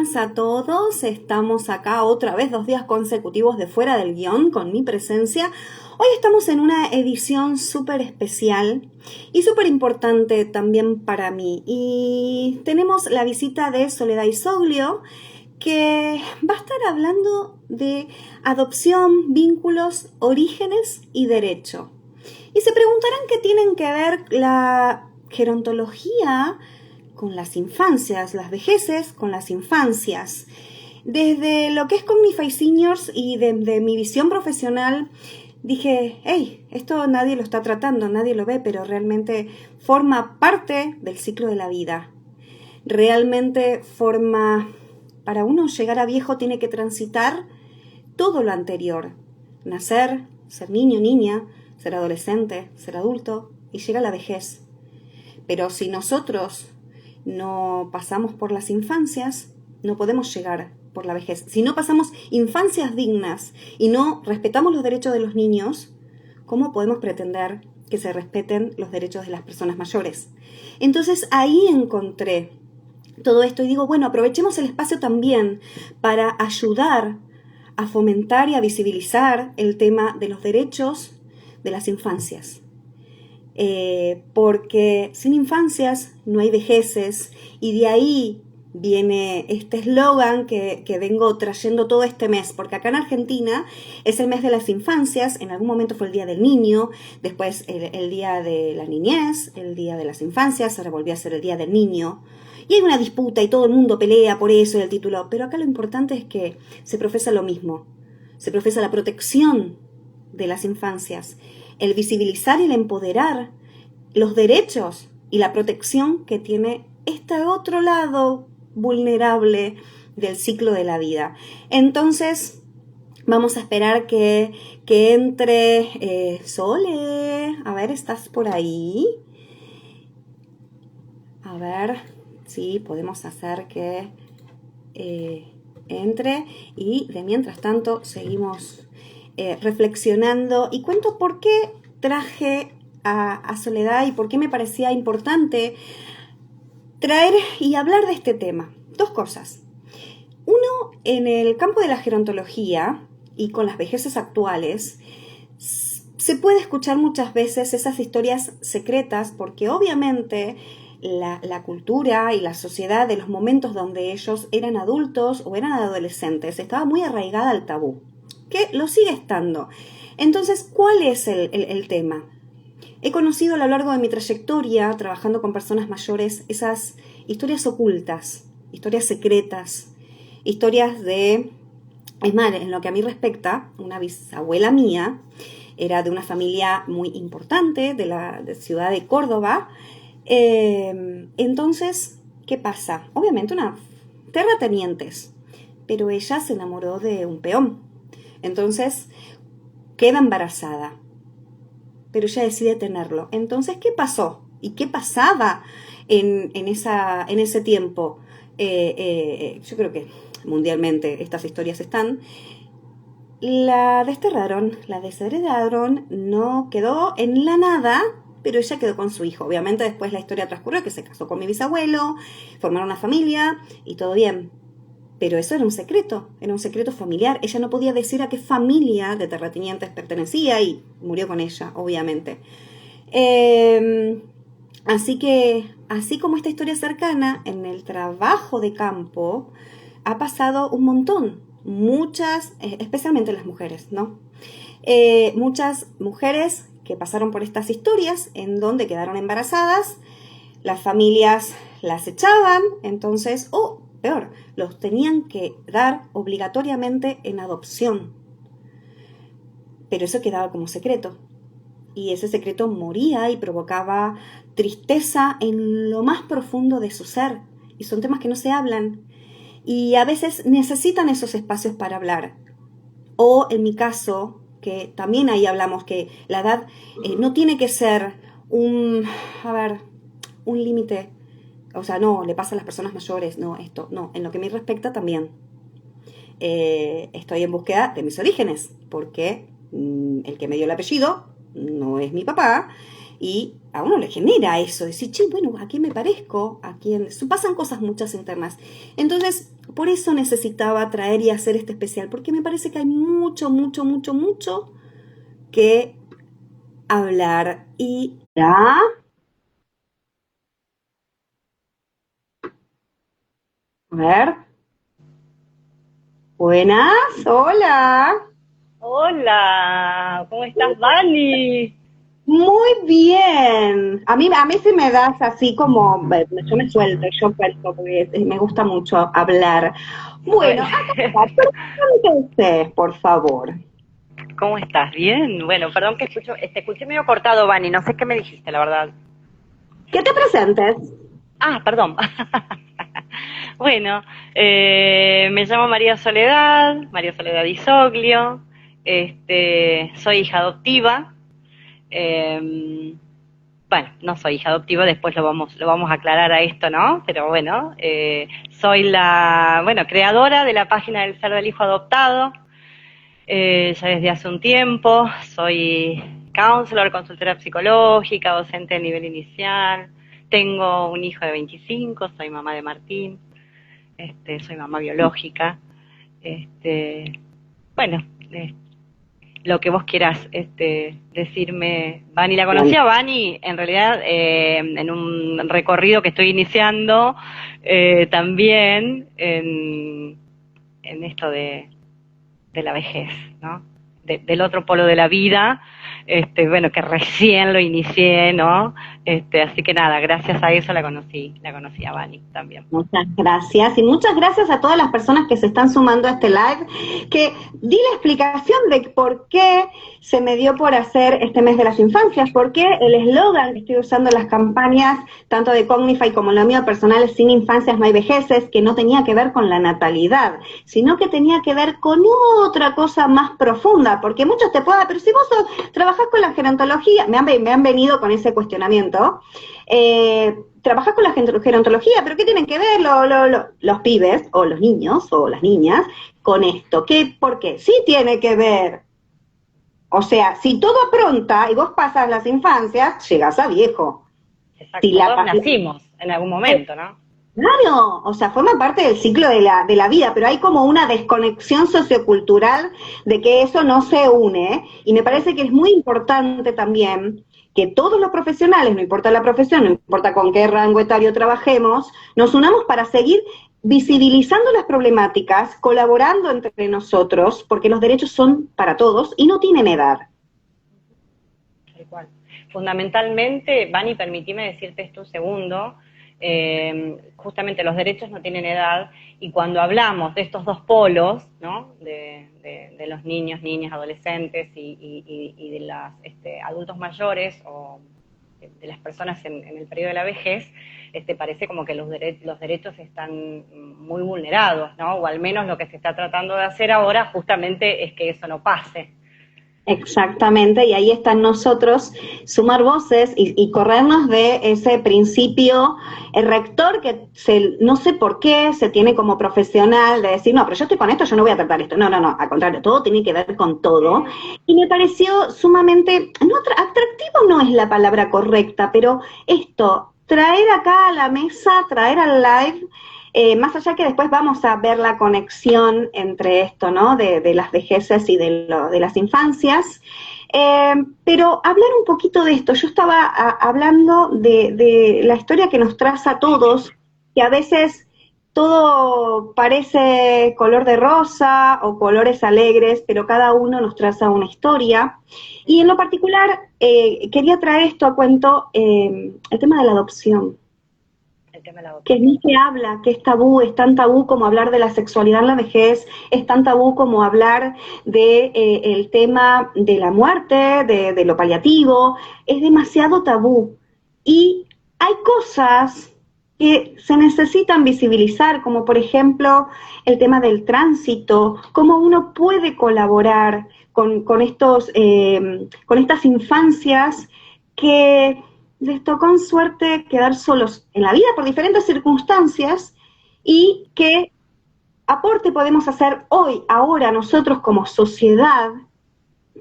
buenas a todos. Estamos acá otra vez 2 días consecutivos de Fuera del Guión con mi presencia. Hoy estamos en una edición súper especial y súper importante también para mí. Y tenemos la visita de Soledad Isoglio, que va a estar hablando de adopción, vínculos, orígenes y derecho. Y se preguntarán qué tienen que ver la gerontología con las infancias, las vejeces con las infancias. Desde lo que es Cognify Seniors y de mi visión profesional, dije, hey, esto nadie lo está tratando, nadie lo ve, pero realmente forma parte del ciclo de la vida. Realmente para uno llegar a viejo tiene que transitar todo lo anterior. Nacer, ser niño, niña, ser adolescente, ser adulto y llega la vejez. Pero si nosotros no pasamos por las infancias, no podemos llegar por la vejez. Si no pasamos infancias dignas y no respetamos los derechos de los niños, ¿cómo podemos pretender que se respeten los derechos de las personas mayores? Entonces ahí encontré todo esto y digo, bueno, aprovechemos el espacio también para ayudar a fomentar y a visibilizar el tema de los derechos de las infancias. Porque sin infancias no hay vejeces, y de ahí viene este eslogan que vengo trayendo todo este mes, porque acá en Argentina es el mes de las infancias. En algún momento fue el Día del Niño, después el Día de la Niñez, el Día de las Infancias, ahora volvió a ser el Día del Niño, y hay una disputa y todo el mundo pelea por eso y el título, pero acá lo importante es que se profesa lo mismo, se profesa la protección de las infancias, el visibilizar y el empoderar los derechos y la protección que tiene este otro lado vulnerable del ciclo de la vida. Entonces, vamos a esperar que entre Sole. A ver, ¿estás por ahí? A ver, sí, podemos hacer que entre, y de mientras tanto seguimos reflexionando, y cuento por qué traje a Soledad y por qué me parecía importante traer y hablar de este tema. 2 cosas. Uno, en el campo de la gerontología y con las vejeces actuales, se puede escuchar muchas veces esas historias secretas, porque obviamente la cultura y la sociedad de los momentos donde ellos eran adultos o eran adolescentes estaba muy arraigada al tabú, que lo sigue estando. Entonces, ¿cuál es el tema? He conocido a lo largo de mi trayectoria, trabajando con personas mayores, esas historias ocultas, historias secretas, historias de... Es más, en lo que a mí respecta, una bisabuela mía era de una familia muy importante de la ciudad de Córdoba. Entonces, ¿qué pasa? Obviamente una terratenientes, pero ella se enamoró de un peón. Entonces, queda embarazada, pero ella decide tenerlo. Entonces, ¿qué pasó? ¿Y qué pasaba en ese tiempo? Yo creo que mundialmente estas historias están. La desterraron, la desheredaron, no quedó en la nada, pero ella quedó con su hijo. Obviamente después la historia transcurrió que se casó con mi bisabuelo, formaron una familia y todo bien. Pero eso era un secreto familiar. Ella no podía decir a qué familia de terratenientes pertenecía y murió con ella, obviamente. Así que, así como esta historia cercana, en el trabajo de campo ha pasado un montón. Muchas, especialmente las mujeres, ¿no? Muchas mujeres que pasaron por estas historias en donde quedaron embarazadas, las familias las echaban, entonces, o peor, los tenían que dar obligatoriamente en adopción. Pero eso quedaba como secreto. Y ese secreto moría y provocaba tristeza en lo más profundo de su ser. Y son temas que no se hablan. Y a veces necesitan esos espacios para hablar. O en mi caso, que también ahí hablamos que la edad no tiene que ser un límite. O sea, no, le pasa a las personas mayores, no, esto, no, en lo que me respecta también. Estoy en búsqueda de mis orígenes, porque el que me dio el apellido no es mi papá, y a uno le genera eso, decir, che, bueno, ¿a quién me parezco? ¿A quién? Pasan cosas muchas internas. Entonces, Por eso necesitaba traer y hacer este especial, porque me parece que hay mucho, mucho, mucho, mucho que hablar. Y ya, a ver, buenas, hola. Hola, ¿cómo estás, Vani? Muy bien. A mí se me das así como, yo me suelto, yo cuento, porque me gusta mucho hablar. Bueno, Bueno, acá está, preséntese, por favor. ¿cómo estás? ¿Bien? Bueno, perdón que te escuché medio cortado, Vani, no sé qué me dijiste, la verdad. Que te presentes. Ah, perdón. Bueno, me llamo María Soledad Isoglio, soy hija adoptiva. eh, bueno, no soy hija adoptiva, después lo vamos a aclarar a esto, ¿no? Pero bueno, soy la creadora de la página del Ser del Hijo Adoptado. Ya desde hace un tiempo, soy counselor, consultora psicológica, docente de nivel inicial, tengo un hijo de 25, soy mamá de Martín, soy mamá biológica, este, bueno, lo que vos quieras decirme. Vani, la conocí a Vani en realidad en un recorrido que estoy iniciando también en esto de la vejez, ¿no? Del otro polo de la vida, bueno, que recién lo inicié, ¿no? Así que nada, gracias a eso la conocí a Vani también. Muchas gracias y muchas gracias a todas las personas que se están sumando a este live, que di la explicación de por qué se me dio por hacer este mes de las infancias, porque el eslogan que estoy usando en las campañas, tanto de Cognify como la mía personal, es sin infancias no hay vejeces, que no tenía que ver con la natalidad, sino que tenía que ver con otra cosa más profunda, porque muchos te puedan, pero si vos trabajás con la gerontología, me han venido con ese cuestionamiento, trabajás con la gerontología, pero ¿qué tienen que ver los pibes, o los niños, o las niñas, con esto? ¿Por qué? Sí tiene que ver. O sea, si todo apronta y vos pasas las infancias, llegás a viejo. Si Exacto, la, todos nacimos en algún momento, ¿no? Claro, o sea, forma parte del ciclo de la vida, pero hay como una desconexión sociocultural de que eso no se une, y me parece que es muy importante también que todos los profesionales, no importa la profesión, no importa con qué rango etario trabajemos, nos unamos para seguir visibilizando las problemáticas, colaborando entre nosotros, porque los derechos son para todos y no tienen edad. Tal cual. Fundamentalmente, Vani, permitime decirte esto un segundo, justamente los derechos no tienen edad, y cuando hablamos de estos dos polos, ¿no? De los niños, niñas, adolescentes y de los adultos mayores o de las personas en el periodo de la vejez, parece como que los derechos están muy vulnerados, ¿no? O al menos lo que se está tratando de hacer ahora justamente es que eso no pase. Exactamente, y ahí están nosotros, sumar voces y corrernos de ese principio rector que no sé por qué se tiene como profesional de decir, no, pero yo estoy con esto, yo no voy a tratar esto. No, no, no, al contrario, todo tiene que ver con todo. Y me pareció sumamente, no, atractivo no es la palabra correcta, pero esto, traer acá a la mesa, traer al live, más allá que después vamos a ver la conexión entre esto, ¿no? De las vejeces y de las infancias. Pero hablar un poquito de esto, yo estaba hablando de la historia que nos traza a todos, que a veces todo parece color de rosa o colores alegres, pero cada uno nos traza una historia. Y en lo particular, quería traer esto a cuento, el tema de la adopción, El tema de la que adopción. ni se habla, que es tabú, es tan tabú como hablar de la sexualidad en la vejez, es tan tabú como hablar de el tema de la muerte, de lo paliativo, es demasiado tabú. Y hay cosas que se necesitan visibilizar, como por ejemplo el tema del tránsito, cómo uno puede colaborar con estas infancias que les tocó en suerte quedar solos en la vida por diferentes circunstancias, y qué aporte podemos hacer hoy, ahora, nosotros como sociedad,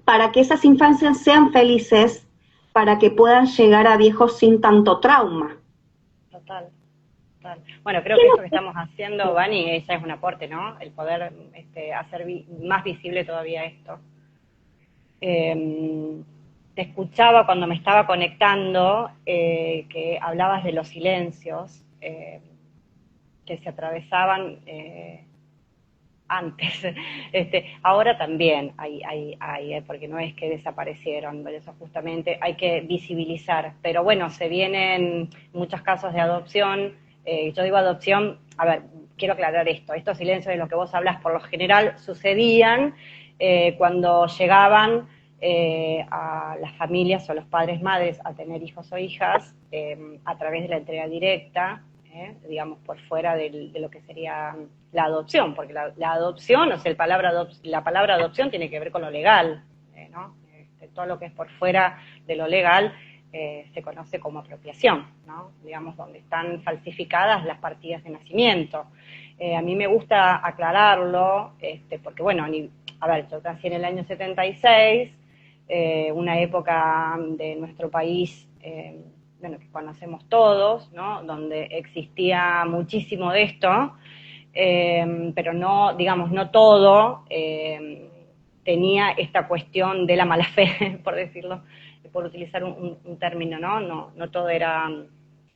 para que esas infancias sean felices, para que puedan llegar a viejos sin tanto trauma. Total, total. Bueno, creo que esto que estamos haciendo, Vani, ya es un aporte, ¿no? El poder hacer más visible todavía esto. Te escuchaba cuando me estaba conectando, que hablabas de los silencios que se atravesaban antes. Ahora también hay, porque no es que desaparecieron, por eso justamente hay que visibilizar. Pero bueno, se vienen muchos casos de adopción. Yo digo adopción, a ver, quiero aclarar esto. Estos silencios de los que vos hablas, por lo general, sucedían cuando llegaban a las familias o los padres madres a tener hijos o hijas a través de la entrega directa, digamos, por fuera de lo que sería la adopción, porque la adopción, o sea, la palabra adopción tiene que ver con lo legal, ¿no? Todo lo que es por fuera de lo legal se conoce como apropiación, ¿no? Digamos, donde están falsificadas las partidas de nacimiento. A mí me gusta aclararlo, porque bueno, a ver, yo nací en el año 76, una época de nuestro país, bueno, que conocemos todos, ¿no? Donde existía muchísimo de esto, pero no, digamos, no todo tenía esta cuestión de la mala fe, por decirlo, por utilizar un término, ¿no? No todo era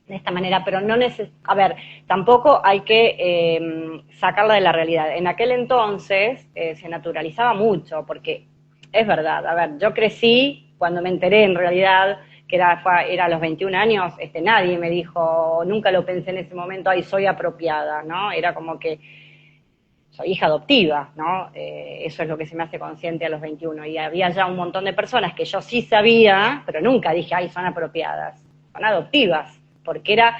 de esta manera, pero no a ver, tampoco hay que sacarla de la realidad. En aquel entonces se naturalizaba mucho, porque es verdad, a ver, yo crecí cuando me enteré en realidad que era a los 21 años, nadie me dijo, nunca lo pensé en ese momento, ay, soy apropiada, ¿no? Era como que soy hija adoptiva, ¿no? Eso es lo que se me hace consciente a los 21. Y había ya un montón de personas que yo sí sabía, pero nunca dije, ay, son apropiadas, son adoptivas, porque era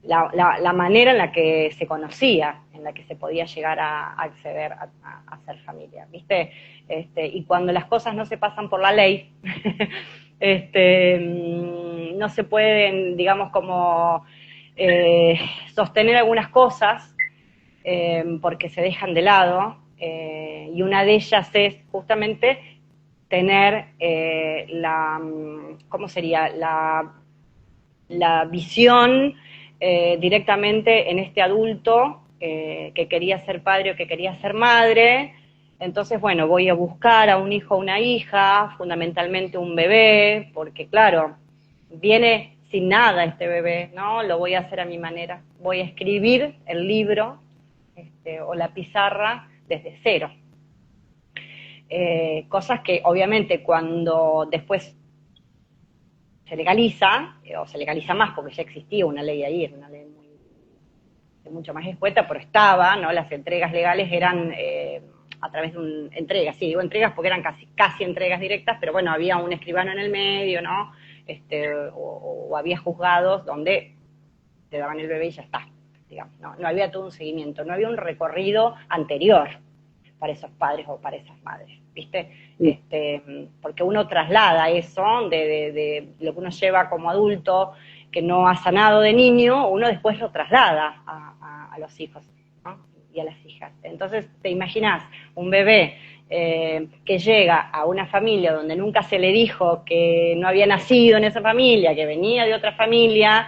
la manera en la que se conocía, en la que se podía llegar a acceder a ser familia, ¿viste? Y cuando las cosas no se pasan por la ley, no se pueden, digamos, como sostener algunas cosas porque se dejan de lado, y una de ellas es justamente tener ¿cómo sería? La visión directamente en este adulto que quería ser padre o que quería ser madre. Entonces, bueno, voy a buscar a un hijo o una hija, fundamentalmente un bebé, porque claro, viene sin nada este bebé, ¿no? Lo voy a hacer a mi manera. Voy a escribir el libro o la pizarra desde cero. Cosas que obviamente cuando después se legaliza, o se legaliza más porque ya existía una ley ahí, era una ley mucho más escueta, pero estaba, ¿no? Las entregas legales eran a través de entregas, sí, digo entregas porque eran casi entregas directas, pero bueno, había un escribano en el medio, ¿no? O había juzgados donde te daban el bebé y ya está, digamos, no había todo un seguimiento, no había un recorrido anterior para esos padres o para esas madres, ¿viste? Sí. Porque uno traslada eso de lo que uno lleva como adulto, que no ha sanado de niño, uno después lo traslada a los hijos, ¿no? Y a las hijas. Entonces, te imaginas un bebé que llega a una familia donde nunca se le dijo que no había nacido en esa familia, que venía de otra familia,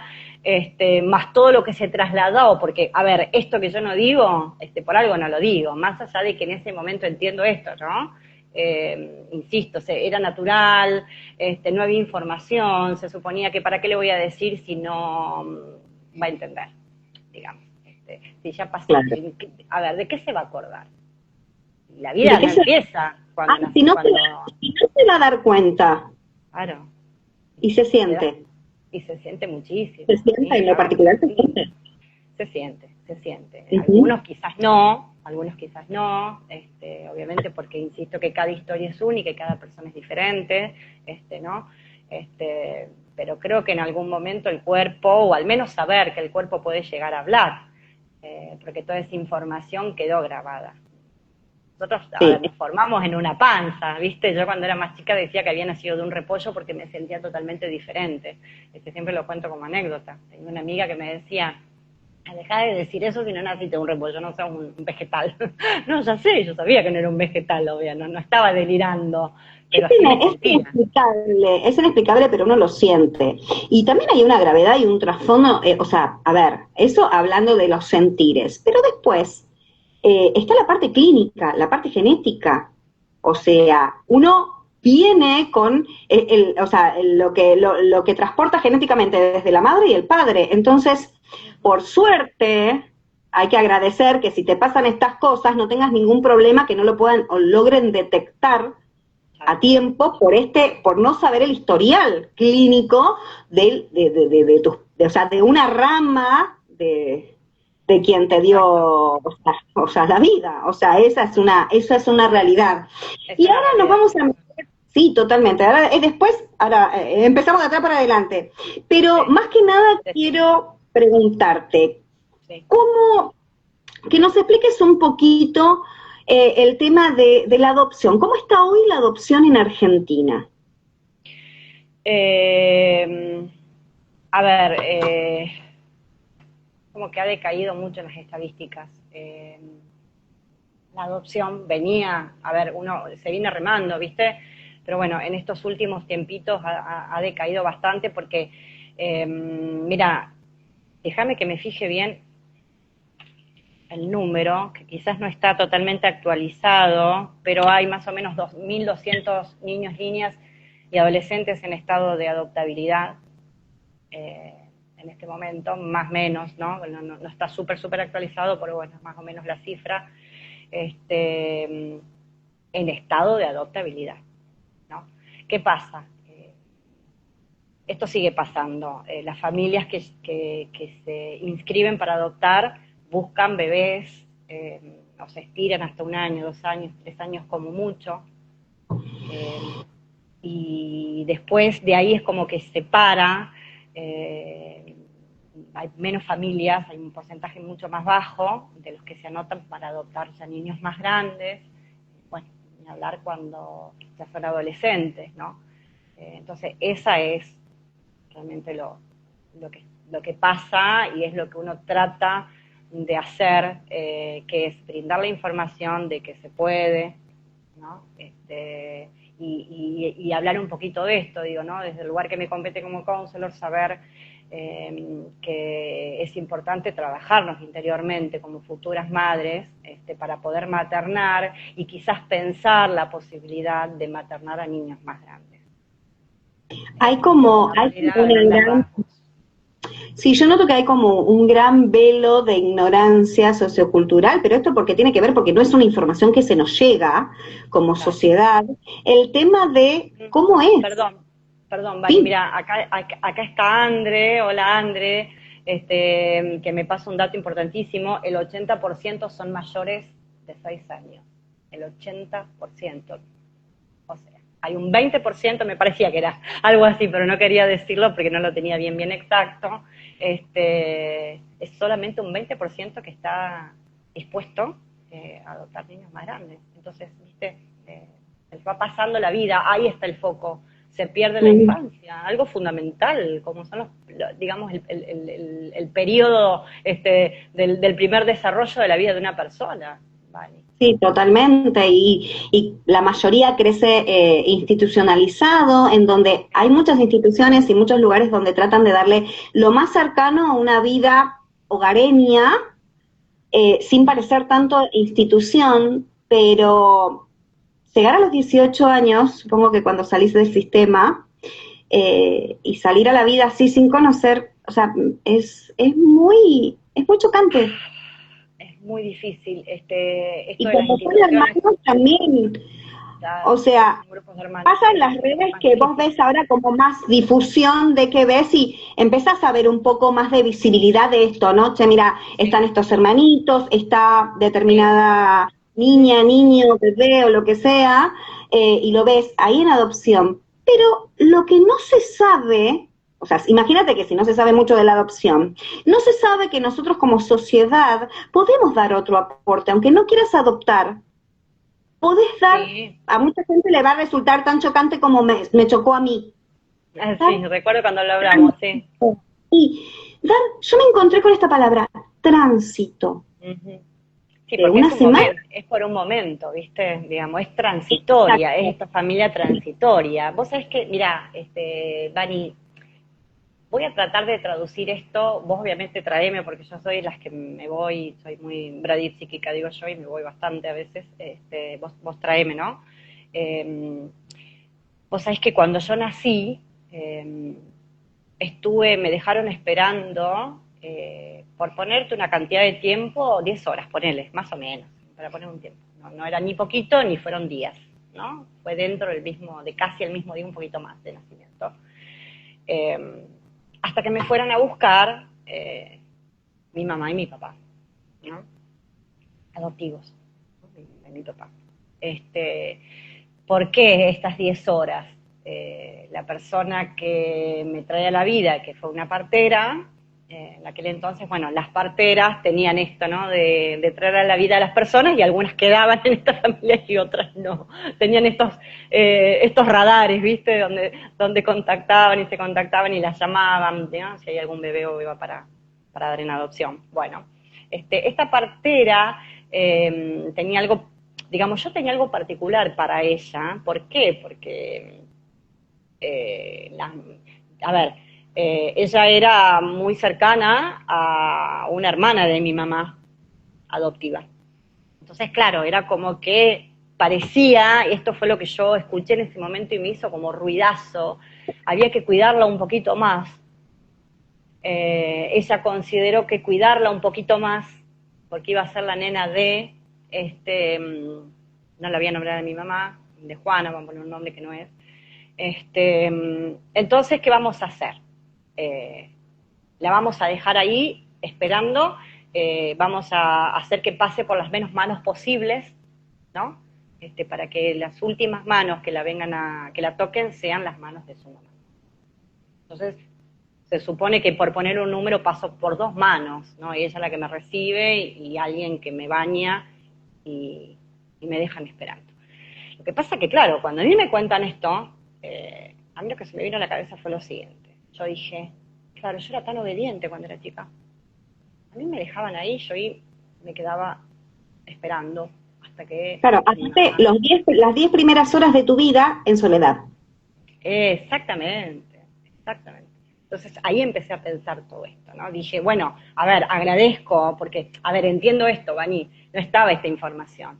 más todo lo que se trasladó, porque, a ver, esto que yo no digo, por algo no lo digo, más allá de que en ese momento entiendo esto, ¿no? Insisto, era natural, no había información, se suponía que para qué le voy a decir si no va a entender, digamos. Si ya pasó, claro. A ver, ¿de qué se va a acordar? La vida no empieza cuando nace, si no se va a dar cuenta. Claro. Y se siente. Y se siente muchísimo. Se siente, en lo particular se siente. Se siente. Algunos quizás no, obviamente porque insisto que cada historia es única y cada persona es diferente, ¿no? Pero creo que en algún momento el cuerpo, o al menos saber que el cuerpo puede llegar a hablar, porque toda esa información quedó grabada. Nosotros nos formamos en una panza, ¿viste? Yo cuando era más chica decía que había nacido de un repollo porque me sentía totalmente diferente. Siempre lo cuento como anécdota. Tenía una amiga que me decía, Dejá de decir eso si no naciste un repollo, no sos un vegetal. No, ya sé, yo sabía que no era un vegetal, obvio, no estaba delirando, pero así me sentía. Es inexplicable, pero uno lo siente. Y también hay una gravedad y un trasfondo, o sea, a ver, eso hablando de los sentires, pero después está la parte clínica, la parte genética. O sea, uno viene con o sea, lo que transporta genéticamente desde la madre y el padre. Entonces, por suerte, hay que agradecer que si te pasan estas cosas no tengas ningún problema, que no lo puedan o logren detectar a tiempo por no saber el historial clínico o sea, de una rama de quien te dio, o sea, la vida. O sea, esa es una realidad. Y ahora nos vamos a meter, sí, totalmente. Ahora, empezamos de atrás para adelante. Pero más que nada quiero preguntarte, ¿cómo, que nos expliques un poquito el tema de la adopción? ¿Cómo está hoy la adopción en Argentina? A ver, como que ha decaído mucho en las estadísticas. La adopción venía, a ver, uno se viene remando, ¿viste? Pero bueno, en estos últimos tiempitos ha decaído bastante porque, mira, déjame que me fije bien el número, que quizás no está totalmente actualizado, pero hay más o menos 2.200 niños, niñas y adolescentes en estado de adoptabilidad en este momento, más o menos, ¿no? No está súper actualizado, pero bueno, más o menos la cifra, en estado de adoptabilidad, ¿no? ¿Qué pasa? Esto sigue pasando. Las familias que se inscriben para adoptar buscan bebés, o se estiran hasta 1 año, 2 años, 3 años como mucho, y después de ahí es como que se para, hay menos familias, hay un porcentaje mucho más bajo de los que se anotan para adoptar ya niños más grandes, bueno, ni hablar cuando ya son adolescentes, ¿no? Entonces esa es realmente lo que pasa y es lo que uno trata de hacer, que es brindar la información de que se puede, ¿no? Y hablar un poquito de esto, digo, ¿no? Desde el lugar que me compete como counselor, saber que es importante trabajarnos interiormente como futuras madres, para poder maternar y quizás pensar la posibilidad de maternar a niños más grandes. Hay como sí, yo noto que hay como un gran velo de ignorancia sociocultural, pero esto porque tiene que ver, porque no es una información que se nos llega como sociedad. El tema de cómo es. Perdón, Vani, sí. Mira, acá está Andre, hola Andre, que me pasa un dato importantísimo, el 80% son mayores de 6 años, el 80%. O sea, hay un 20%, me parecía que era algo así, pero no quería decirlo porque no lo tenía bien exacto. Es solamente un 20% que está dispuesto a adoptar niños más grandes. Entonces, viste, va pasando la vida, ahí está el foco, se pierde la infancia, algo fundamental, como son digamos, el periodo del primer desarrollo de la vida de una persona. Vale. Sí, totalmente, y la mayoría crece institucionalizado, en donde hay muchas instituciones y muchos lugares donde tratan de darle lo más cercano a una vida hogareña, sin parecer tanto institución, pero llegar a los 18 años, supongo que cuando salís del sistema, y salir a la vida así sin conocer, o sea, es muy chocante. Muy difícil. Esto y como son hermanos también, o sea, pasa en las redes que vos ves ahora como más difusión de que ves y empezás a ver un poco más de visibilidad de esto, ¿no? Che, mira, están estos hermanitos, está determinada niña, niño, bebé o lo que sea, y lo ves ahí en adopción. Pero lo que no se sabe, o sea, imagínate que si no se sabe mucho de la adopción, no se sabe que nosotros como sociedad podemos dar otro aporte, aunque no quieras adoptar, podés dar, a mucha gente le va a resultar tan chocante como me chocó a mí. Sí, recuerdo cuando lo hablamos, sí. Y dar, yo me encontré con esta palabra, tránsito. Sí, porque una semana. Es por un momento, ¿viste? Digamos, es transitoria, Exacto. es esta familia transitoria. Vos sabés que, mirá, Dani, voy a tratar de traducir esto, vos obviamente traeme, porque yo soy las que me voy, soy muy bradipsíquica, digo yo, y me voy bastante a veces, vos traeme, ¿no? Vos sabés que cuando yo nací, me dejaron esperando, por ponerte una cantidad de tiempo, 10 horas, ponele, más o menos, para poner un tiempo. No era ni poquito ni fueron días, ¿no? Fue dentro de casi el mismo día, un poquito más de nacimiento. Hasta que me fueran a buscar mi mamá y mi papá, ¿no? Adoptivos, ¿no? Mi papá. ¿Por qué estas 10 horas? La persona que me trae a la vida, que fue una partera, en aquel entonces, bueno, las parteras tenían esto, ¿no? De traer a la vida a las personas, y algunas quedaban en esta familia y otras no. Tenían estos radares, ¿viste? Donde contactaban y se contactaban y las llamaban, ¿no? Si hay algún bebé o beba para dar en adopción. Bueno, esta partera tenía algo, digamos, yo tenía algo particular para ella. ¿Por qué? Porque, ella era muy cercana a una hermana de mi mamá adoptiva. Entonces, claro, era como que parecía, y esto fue lo que yo escuché en ese momento y me hizo como ruidazo, había que cuidarla un poquito más. Ella consideró que cuidarla un poquito más, porque iba a ser la nena no la había nombrado de mi mamá, de Juana, vamos a poner un nombre que no es. Entonces, ¿qué vamos a hacer? La vamos a dejar ahí esperando, vamos a hacer que pase por las menos manos posibles, ¿no? Para que las últimas manos que la toquen sean las manos de su mamá. Entonces, se supone que por poner un número paso por 2 manos, ¿no? Y ella es la que me recibe y alguien que me baña y me dejan esperando. Lo que pasa que, claro, cuando a mí me cuentan esto, a mí lo que se me vino a la cabeza fue lo siguiente. Yo dije, claro, yo era tan obediente cuando era chica. A mí me dejaban ahí, yo ahí me quedaba esperando hasta que... Claro, pasaste las 10 primeras horas de tu vida en soledad. Exactamente. Entonces ahí empecé a pensar todo esto, ¿no? Dije, bueno, a ver, agradezco, porque, a ver, entiendo esto, Vani, no estaba esta información,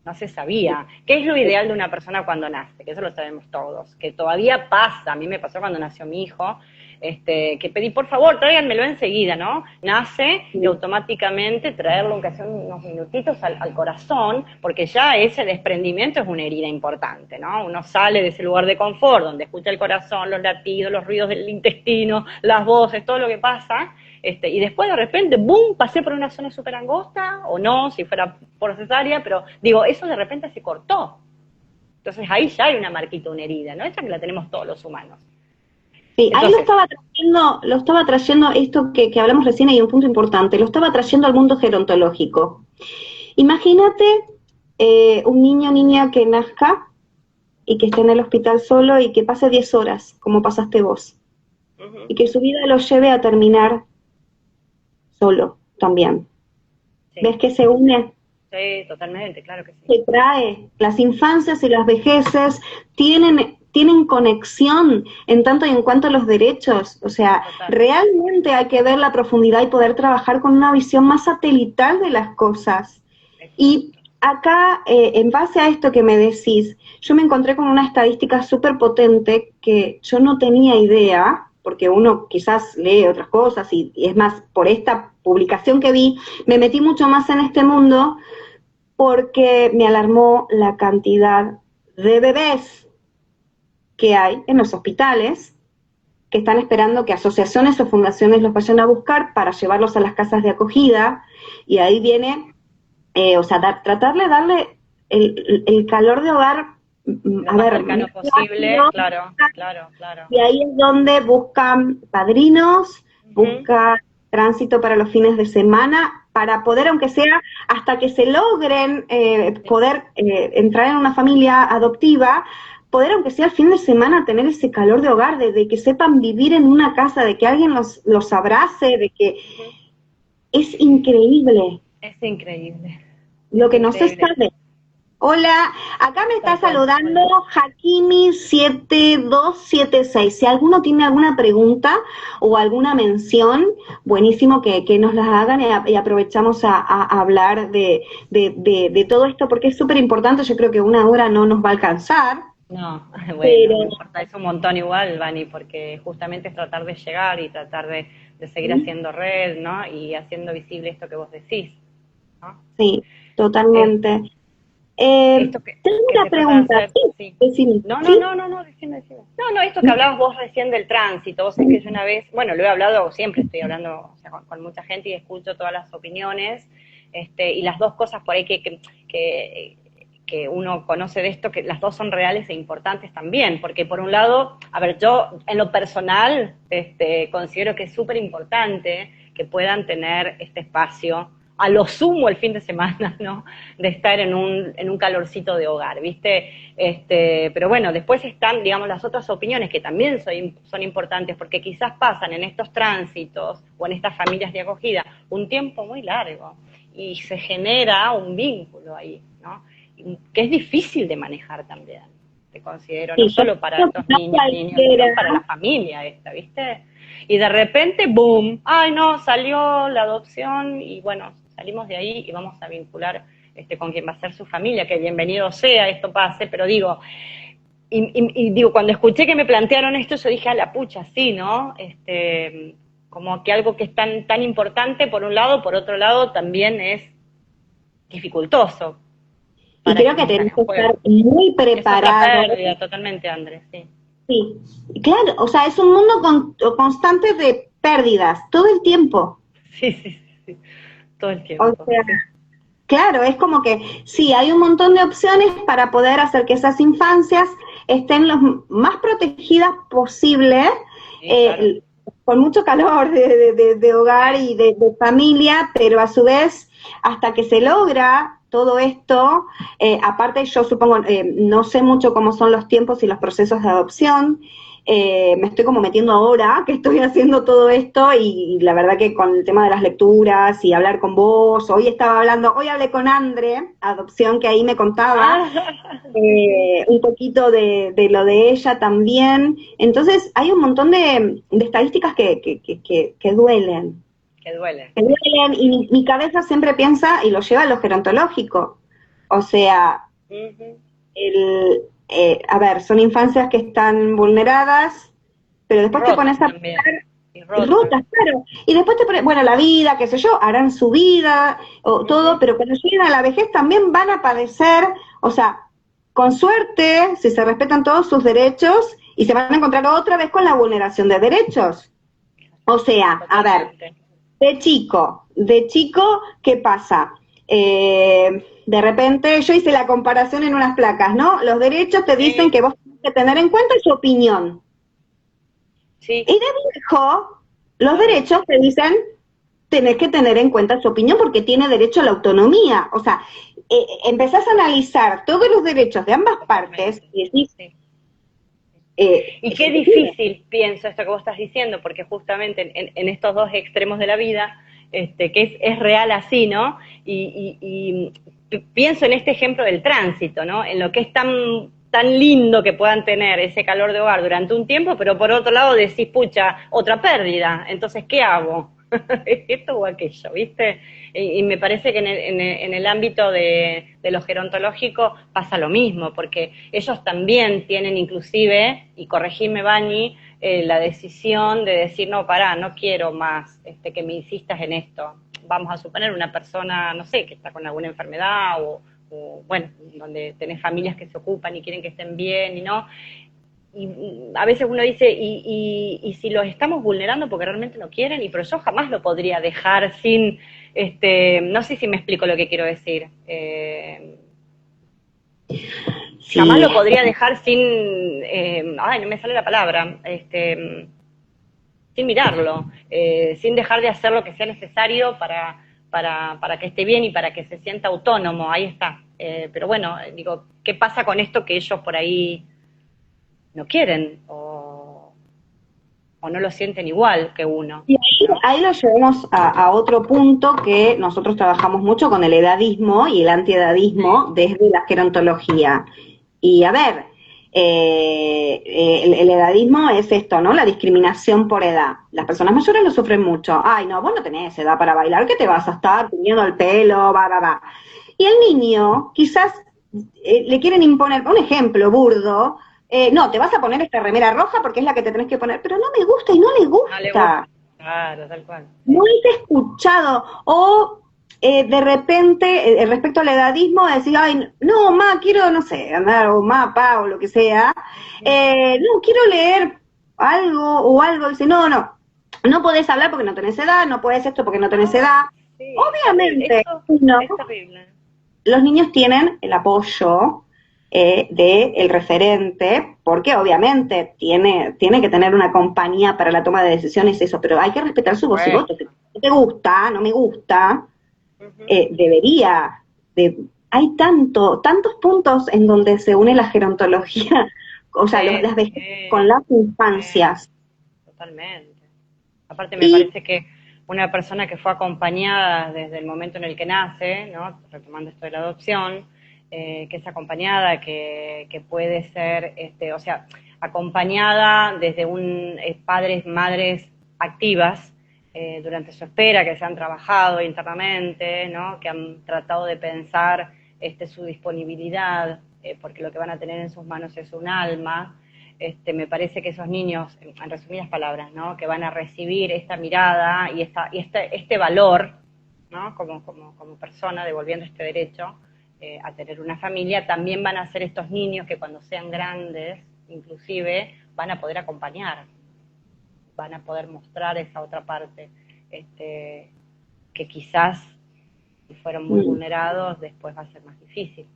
no se sabía. ¿Qué es lo ideal de una persona cuando nace? Que eso lo sabemos todos, que todavía pasa, a mí me pasó cuando nació mi hijo, que pedí, por favor, tráiganmelo enseguida, ¿no? Nace y automáticamente traerlo, aunque sea unos minutitos al corazón, porque ya ese desprendimiento es una herida importante, ¿no? Uno sale de ese lugar de confort, donde escucha el corazón, los latidos, los ruidos del intestino, las voces, todo lo que pasa, y después de repente, ¡boom!, pasé por una zona súper angosta, o no, si fuera por cesárea, pero digo, eso de repente se cortó. Entonces ahí ya hay una marquita, una herida, ¿no? Esa que la tenemos todos los humanos. Sí, ahí lo estaba trayendo esto que hablamos recién, hay un punto importante, lo estaba trayendo al mundo gerontológico. Imagínate un niño o niña que nazca y que esté en el hospital solo y que pase 10 horas, como pasaste vos, y que su vida lo lleve a terminar solo también. Sí. ¿Ves que se une? Sí, totalmente, claro que sí. Se trae, las infancias y las vejeces tienen conexión en tanto y en cuanto a los derechos. O sea, realmente hay que ver la profundidad y poder trabajar con una visión más satelital de las cosas. Y acá, en base a esto que me decís, yo me encontré con una estadística súper potente que yo no tenía idea, porque uno quizás lee otras cosas y es más, por esta publicación que vi, me metí mucho más en este mundo porque me alarmó la cantidad de bebés que hay en los hospitales que están esperando que asociaciones o fundaciones los vayan a buscar para llevarlos a las casas de acogida, y ahí viene, tratar de darle el calor de hogar, lo más cercano posible, claro. Y ahí es donde buscan padrinos, buscan tránsito para los fines de semana, para poder, aunque sea hasta que se logren poder entrar en una familia adoptiva, poder, aunque sea el fin de semana, tener ese calor de hogar, de que sepan vivir en una casa, de que alguien los abrace, de que... Es increíble Es increíble, lo es que no se increíble. sabe. Hola, acá me está Tal cual. saludando Hola. Hakimi7276. Si alguno tiene alguna pregunta o alguna mención, buenísimo que nos las hagan y aprovechamos a hablar de todo esto porque es súper importante. Yo creo que una hora no nos va a alcanzar, No, bueno, no pero importa, es un montón igual, Vani, porque justamente es tratar de llegar y tratar de seguir haciendo red, ¿no? Y haciendo visible esto que vos decís, ¿no? sí, Es, totalmente. esto Tengo que una se trata de pregunta, hacer, sí, sí. decime, No, no, ¿sí? no, no, no, decime, decime. No, no, esto que hablabas vos recién del tránsito, vos sabés que yo una vez, bueno, lo he hablado, siempre estoy hablando, o sea, con mucha gente y escucho todas las opiniones, y las dos cosas por ahí que uno conoce de esto, que las dos son reales e importantes también, porque por un lado, a ver, yo en lo personal considero que es súper importante que puedan tener este espacio, a lo sumo el fin de semana, ¿no? De estar en un calorcito de hogar, ¿viste? Pero bueno, después están, digamos, las otras opiniones que también son importantes, porque quizás pasan en estos tránsitos o en estas familias de acogida un tiempo muy largo y se genera un vínculo ahí, ¿no? Que es difícil de manejar también, te considero, no Sí, yo solo para creo que estos no niños, cualquiera. sino para la familia esta, ¿viste? Y de repente, boom, ay no, salió la adopción y bueno, salimos de ahí y vamos a vincular con quien va a ser su familia, que bienvenido sea, esto pase, pero digo, y digo, cuando escuché que me plantearon esto, yo dije, a la pucha, sí, ¿no? Como que algo que es tan importante por un lado, por otro lado también es dificultoso Y para creo que quienes están tenés en que estar juego. muy Es otra preparado. pérdida totalmente, Andrés, sí. Sí, claro, o sea, es un mundo constante de pérdidas, todo el tiempo. Sí, sí, sí, sí. Todo el O tiempo, sea, sí. claro, es como que sí, hay un montón de opciones para poder hacer que esas infancias estén lo más protegidas posible, Sí, claro. eh, con mucho calor de hogar Sí. y de familia, pero a su vez, hasta que se logra todo esto, aparte yo supongo, no sé mucho cómo son los tiempos y los procesos de adopción, me estoy como metiendo ahora que estoy haciendo todo esto y la verdad que con el tema de las lecturas y hablar con vos, hoy hablé con Andre, adopción, que ahí me contaba Ah, sí, sí. un poquito de lo de ella también. Entonces hay un montón de estadísticas Que duele, que sí. duelen y mi cabeza siempre piensa y lo lleva a lo gerontológico. O sea, Ujú. a ver, son infancias que están vulneradas, pero después te Rotas pones a también. Y rotas. rutas, claro, y después te pones, bueno, la vida, qué sé yo, harán su vida, o todo, Ujú. pero cuando lleguen a la vejez también van a padecer, o sea, con suerte, si se respetan todos sus derechos, y se van a encontrar otra vez con la vulneración de derechos. O sea, a ver, Totalmente. de chico, ¿qué pasa? De repente yo hice la comparación en unas placas, ¿no? Los derechos te dicen Sí, que vos tenés que tener en cuenta su opinión. sí, Y de viejo, los claro. derechos te dicen, tenés que tener en cuenta su opinión porque tiene derecho a la autonomía. O sea, empezás a analizar todos los derechos de ambas partes Totalmente. y decís, Sí. Y es qué increíble. difícil pienso esto que vos estás diciendo, porque justamente en estos dos extremos de la vida, que es real así, ¿no? Y pienso en este ejemplo del tránsito, ¿no? En lo que es tan lindo que puedan tener ese calor de hogar durante un tiempo, pero por otro lado decís, pucha, otra pérdida, entonces, ¿qué hago? Esto o aquello, ¿viste? Y me parece que en el ámbito de lo gerontológico pasa lo mismo, porque ellos también tienen inclusive, y corregime, Bani, la decisión de decir, no, pará, no quiero más que me insistas en esto. Vamos a suponer una persona, no sé, que está con alguna enfermedad o bueno, donde tenés familias que se ocupan y quieren que estén bien y no, y a veces uno dice, y si los estamos vulnerando porque realmente no quieren, pero yo jamás lo podría dejar sin, no sé si me explico lo que quiero decir, jamás Sí, lo podría dejar sin, ay, no me sale la palabra, sin mirarlo, sin dejar de hacer lo que sea necesario para que esté bien y para que se sienta autónomo, ahí está. Pero bueno, digo, ¿qué pasa con esto que ellos por ahí no quieren o no lo sienten igual que uno? ¿no? ahí lo llevamos a otro punto que nosotros trabajamos mucho con el edadismo y el Sí, antiedadismo desde la gerontología. Y a ver, el edadismo es esto, ¿no? La discriminación por edad. Las personas mayores lo sufren mucho. Ay, no, vos no tenés edad para bailar, ¿qué te vas a estar poniendo el pelo? Va, va, va. Y el niño, quizás le quieren imponer, un ejemplo burdo, no, te vas a poner esta remera roja porque es la que te tenés que poner, pero no me gusta y no le no le gusta. gusta. Claro, tal cual. No Sí, sí, es escuchado. O de repente, respecto al edadismo, decir, ay, no, ma, quiero, no sé, andar, o mapa, o lo que sea, sí. no, quiero leer algo o algo, dice, no, no, no podés hablar porque no tenés edad, no podés esto porque no tenés Ay, edad. sí, terrible. Obviamente, Eso no, es terrible. los niños tienen el apoyo del referente, porque obviamente tiene que tener una compañía para la toma de decisiones, eso, pero hay que respetar su voz y voto. Si Supuesto. no te gusta, no me gusta, Ujú. debería. Hay tantos puntos en donde se une la gerontología, o sea, Sí, las vejeces con sí, las sí, infancias. totalmente. Aparte me Y parece que una persona que fue acompañada desde el momento en el que nace, ¿no? Retomando esto de la adopción, que es acompañada, que puede ser, o sea, acompañada desde padres, madres activas durante su espera, que se han trabajado internamente, ¿no? Que han tratado de pensar su disponibilidad, porque lo que van a tener en sus manos es un alma. Me parece que esos niños, en resumidas palabras, ¿no? Que van a recibir esta mirada y este valor, ¿no? Como persona, devolviendo este derecho a tener una familia, también van a ser estos niños que cuando sean grandes, inclusive, van a poder acompañar, van a poder mostrar esa otra parte, que quizás, si fueron muy vulnerados, después va a ser más difícil.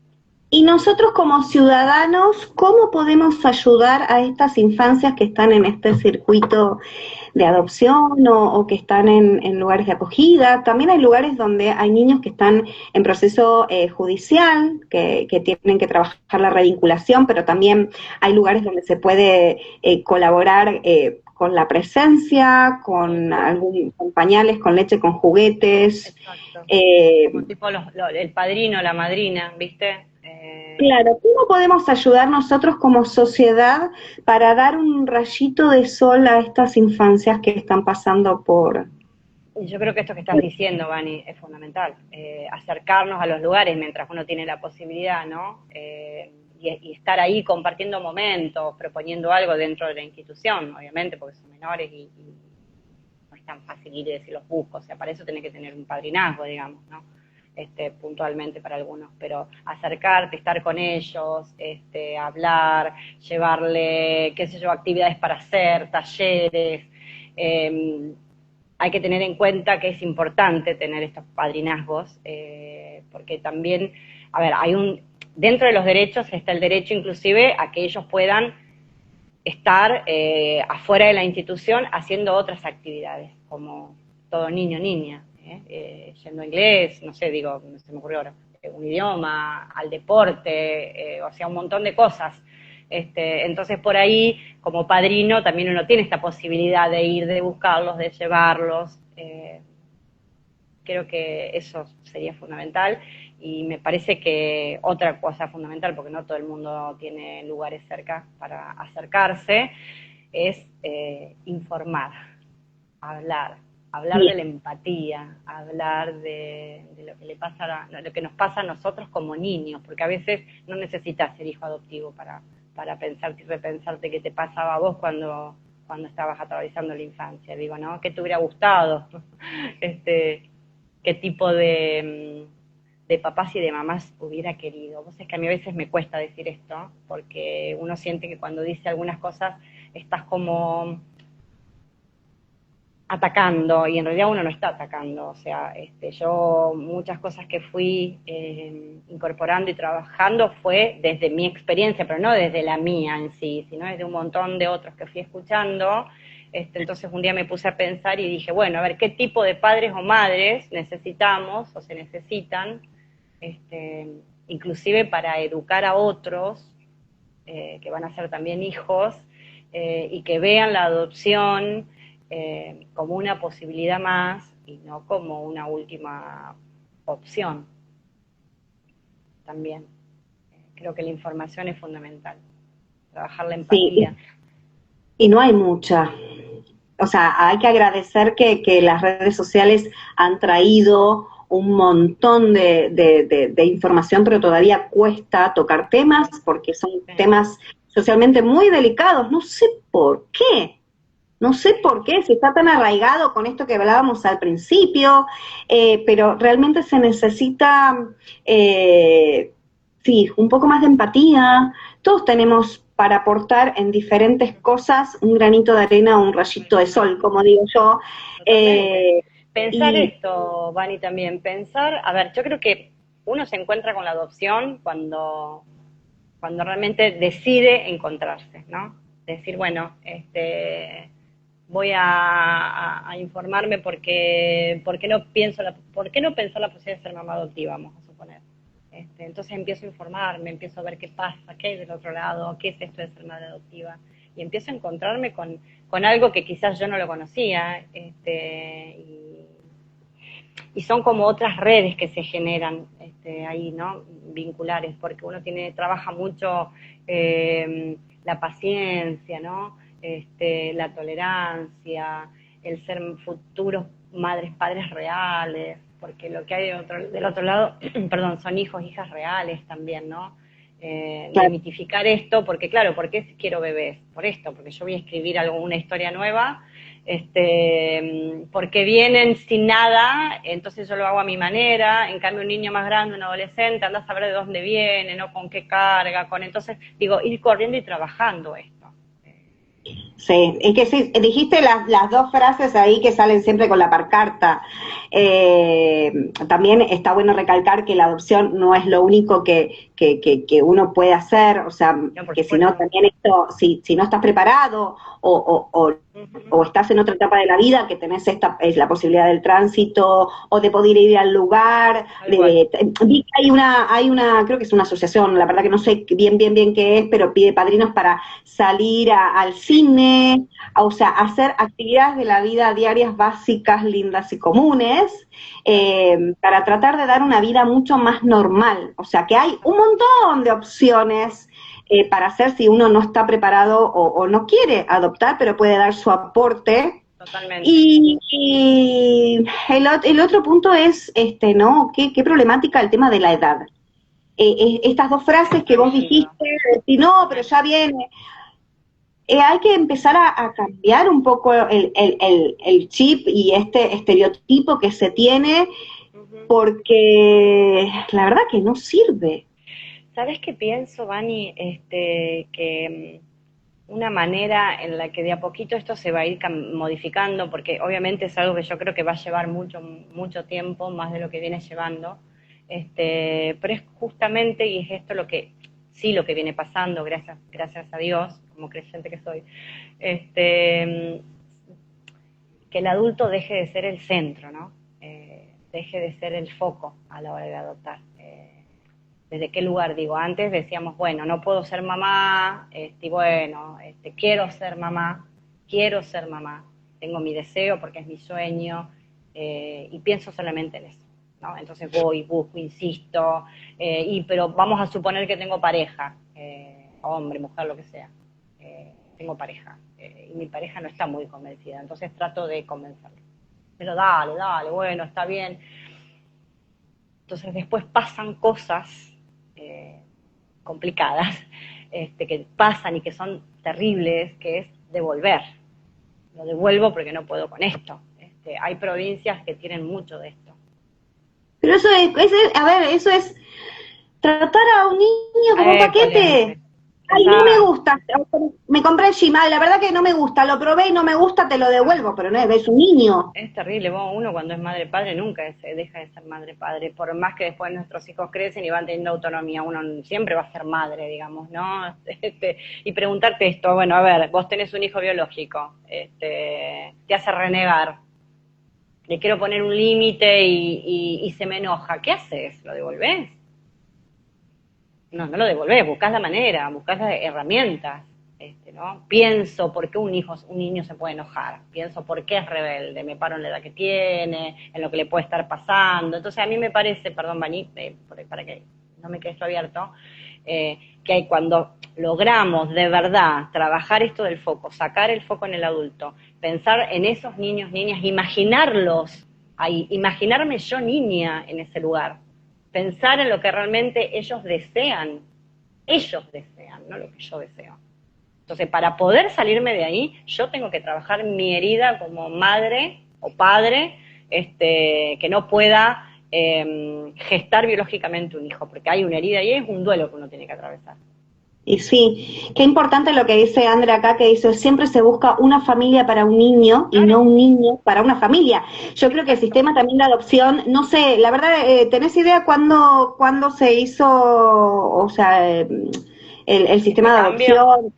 Y nosotros como ciudadanos, ¿cómo podemos ayudar a estas infancias que están en este circuito de adopción o que están en lugares de acogida? También hay lugares donde hay niños que están en proceso judicial, que tienen que trabajar la revinculación, pero también hay lugares donde se puede colaborar con la presencia, Sí, con pañales, con leche, con juguetes. exacto. Eh, Como tipo el padrino, la madrina, ¿viste? Claro, ¿cómo podemos ayudar nosotros como sociedad para dar un rayito de sol a estas infancias que están pasando por... Y yo creo que esto que estás diciendo, Vani, es fundamental. Acercarnos a los lugares mientras uno tiene la posibilidad, ¿no? Y estar ahí compartiendo momentos, proponiendo algo dentro de la institución, obviamente, porque son menores y no es tan fácil ir y decir los busco. O sea, para eso tenés que tener un padrinazgo, digamos, ¿no? Puntualmente para algunos, pero acercarte, estar con ellos, hablar, llevarle, qué sé yo, actividades para hacer, talleres. Eh, Hay que tener en cuenta que es importante tener estos padrinazgos, porque también, a ver, dentro de los derechos está el derecho inclusive a que ellos puedan estar afuera de la institución haciendo otras actividades, como todo niño, niña, yendo a inglés, no sé, digo, no se me ocurrió ahora, un idioma, al deporte, o sea, un montón de cosas. Entonces por ahí, como padrino, también uno tiene esta posibilidad de ir, de buscarlos, de llevarlos. Creo que eso sería fundamental y me parece que otra cosa fundamental, porque no todo el mundo tiene lugares cerca para acercarse, es informar, hablar, hablar de la empatía, hablar de lo que le pasa, lo que nos pasa a nosotros como niños, porque a veces no necesitas ser hijo adoptivo para pensarte y repensarte qué te pasaba a vos cuando estabas atravesando la infancia. Digo, ¿no? ¿Qué te hubiera gustado? ¿Qué tipo de papás y de mamás hubiera querido? Vos es que a mí a veces me cuesta decir esto, porque uno siente que cuando dice algunas cosas estás como atacando y en realidad uno no está atacando. O sea, yo muchas cosas que fui incorporando y trabajando fue desde mi experiencia, pero no desde la mía en sí, sino desde un montón de otros que fui escuchando. Entonces un día me puse a pensar y dije, bueno, a ver, ¿qué tipo de padres o madres necesitamos o se necesitan, inclusive para educar a otros que van a ser también hijos y que vean la adopción como una posibilidad más y no como una última opción también. Creo que la información es fundamental, trabajar la Sí, empatía. y no hay mucha. O sea, hay que agradecer que las redes sociales han traído un montón de información, pero todavía cuesta tocar temas porque son Sí, temas socialmente muy delicados. No sé por qué. No sé por qué, si está tan arraigado con esto que hablábamos al principio, pero realmente se necesita, eh, sí, un poco más de empatía. Todos tenemos para aportar en diferentes cosas un granito de arena o un rayito de sol, como digo yo. totalmente. Eh, Pensar y esto, Vani, también, pensar, a ver, yo creo que uno se encuentra con la adopción cuando realmente decide encontrarse, ¿no? Decir, bueno, voy a informarme porque no pienso por qué no pensar la posibilidad de ser mamá adoptiva, vamos a suponer. Entonces empiezo a informarme, empiezo a ver qué pasa, qué hay del otro lado, qué es esto de ser madre adoptiva, y empiezo a encontrarme con algo que quizás yo no lo conocía, y son como otras redes que se generan ahí, ¿no? Vinculares, porque uno trabaja mucho la paciencia, ¿no? La tolerancia, el ser futuros madres, padres reales, porque lo que hay del otro lado, perdón, son hijos, hijas reales también, ¿no? claro, Demitificar esto, porque claro, ¿por qué quiero bebés? Por esto, porque yo voy a escribir una historia nueva, porque vienen sin nada, entonces yo lo hago a mi manera. En cambio un niño más grande, un adolescente, anda a saber de dónde viene, ¿no? Con qué carga, entonces digo, ir corriendo y trabajando esto. sí, es que sí, dijiste las dos frases ahí que salen siempre con la parcarta. También está bueno recalcar que la adopción no es lo único que uno puede hacer, o sea, No, por que si no, supuesto. también esto, si no estás preparado o Uh-huh. estás en otra etapa de la vida, que tenés es la posibilidad del tránsito o de poder ir al lugar. Tal cual. Vi que hay una, creo que es una asociación, la verdad que no sé bien qué es, pero pide padrinos para salir al cine, o sea, hacer actividades de la vida diarias básicas, lindas y comunes, Claro. para tratar de dar una vida mucho más normal. O sea, que hay un montón de opciones para hacer si uno no está preparado o no quiere adoptar, pero puede dar su aporte. Totalmente. Y el otro punto es, ¿no? ¿Qué problemática el tema de la edad? Estas dos frases que vos Tremendo. dijiste, si no, pero Sí. ya viene, hay que empezar a cambiar un poco el chip y este estereotipo que se tiene, Uh-huh. porque la verdad que no sirve. ¿Sabes qué pienso, Vani? Que una manera en la que de a poquito esto se va a ir modificando, porque obviamente es algo que yo creo que va a llevar mucho tiempo, más de lo que viene llevando, pero es justamente, y es esto lo que viene pasando, gracias a Dios, como creyente que soy, este, que el adulto deje de ser el centro, ¿no? Deje de ser el foco a la hora de adoptar. ¿Desde qué lugar? Digo, antes decíamos, bueno, no puedo ser mamá, y bueno, quiero ser mamá, tengo mi deseo porque es mi sueño, y pienso solamente en eso, ¿no? Entonces voy, busco, insisto, pero vamos a suponer que tengo pareja, hombre, mujer, lo que sea, tengo pareja, y mi pareja no está muy convencida, entonces trato de convencerlo. Pero dale, bueno, está bien. Entonces después pasan cosas eh, complicadas que pasan y que son terribles, que es devolver. Lo devuelvo porque no puedo con esto. Hay provincias que tienen mucho de esto. Pero a ver, eso es tratar a un niño como un paquete. Épale, Ay, no me exacto. gusta. Me compré el Shimai, la verdad que no me gusta. Lo probé y no me gusta, te lo devuelvo, pero no es un niño. Es terrible, uno cuando es madre-padre nunca deja de ser madre-padre, por más que después nuestros hijos crecen y van teniendo autonomía, uno siempre va a ser madre, digamos, ¿no? Y preguntarte esto, bueno, a ver, vos tenés un hijo biológico, te hace renegar, le quiero poner un límite y se me enoja, ¿qué haces? ¿Lo devolvés? No lo devolvés, buscás la manera, buscás las herramientas, ¿no? Pienso por qué un niño se puede enojar, pienso por qué es rebelde, me paro en la edad que tiene, en lo que le puede estar pasando. Entonces a mí me parece, perdón, Vani, para que no me quede esto abierto, que cuando logramos de verdad trabajar esto del foco, sacar el foco en el adulto, pensar en esos niños, niñas, imaginarlos ahí, imaginarme yo niña en ese lugar, pensar en lo que realmente ellos desean, no lo que yo deseo. Entonces, para poder salirme de ahí, yo tengo que trabajar mi herida como madre o padre, que no pueda gestar biológicamente un hijo, porque hay una herida y es un duelo que uno tiene que atravesar. Y sí, qué importante lo que dice Andrea acá, que dice, siempre se busca una familia para un niño y no un niño para una familia. Yo creo que el sistema también de adopción, no sé, la verdad, ¿tenés idea cuándo se hizo, o sea, el sistema de adopción?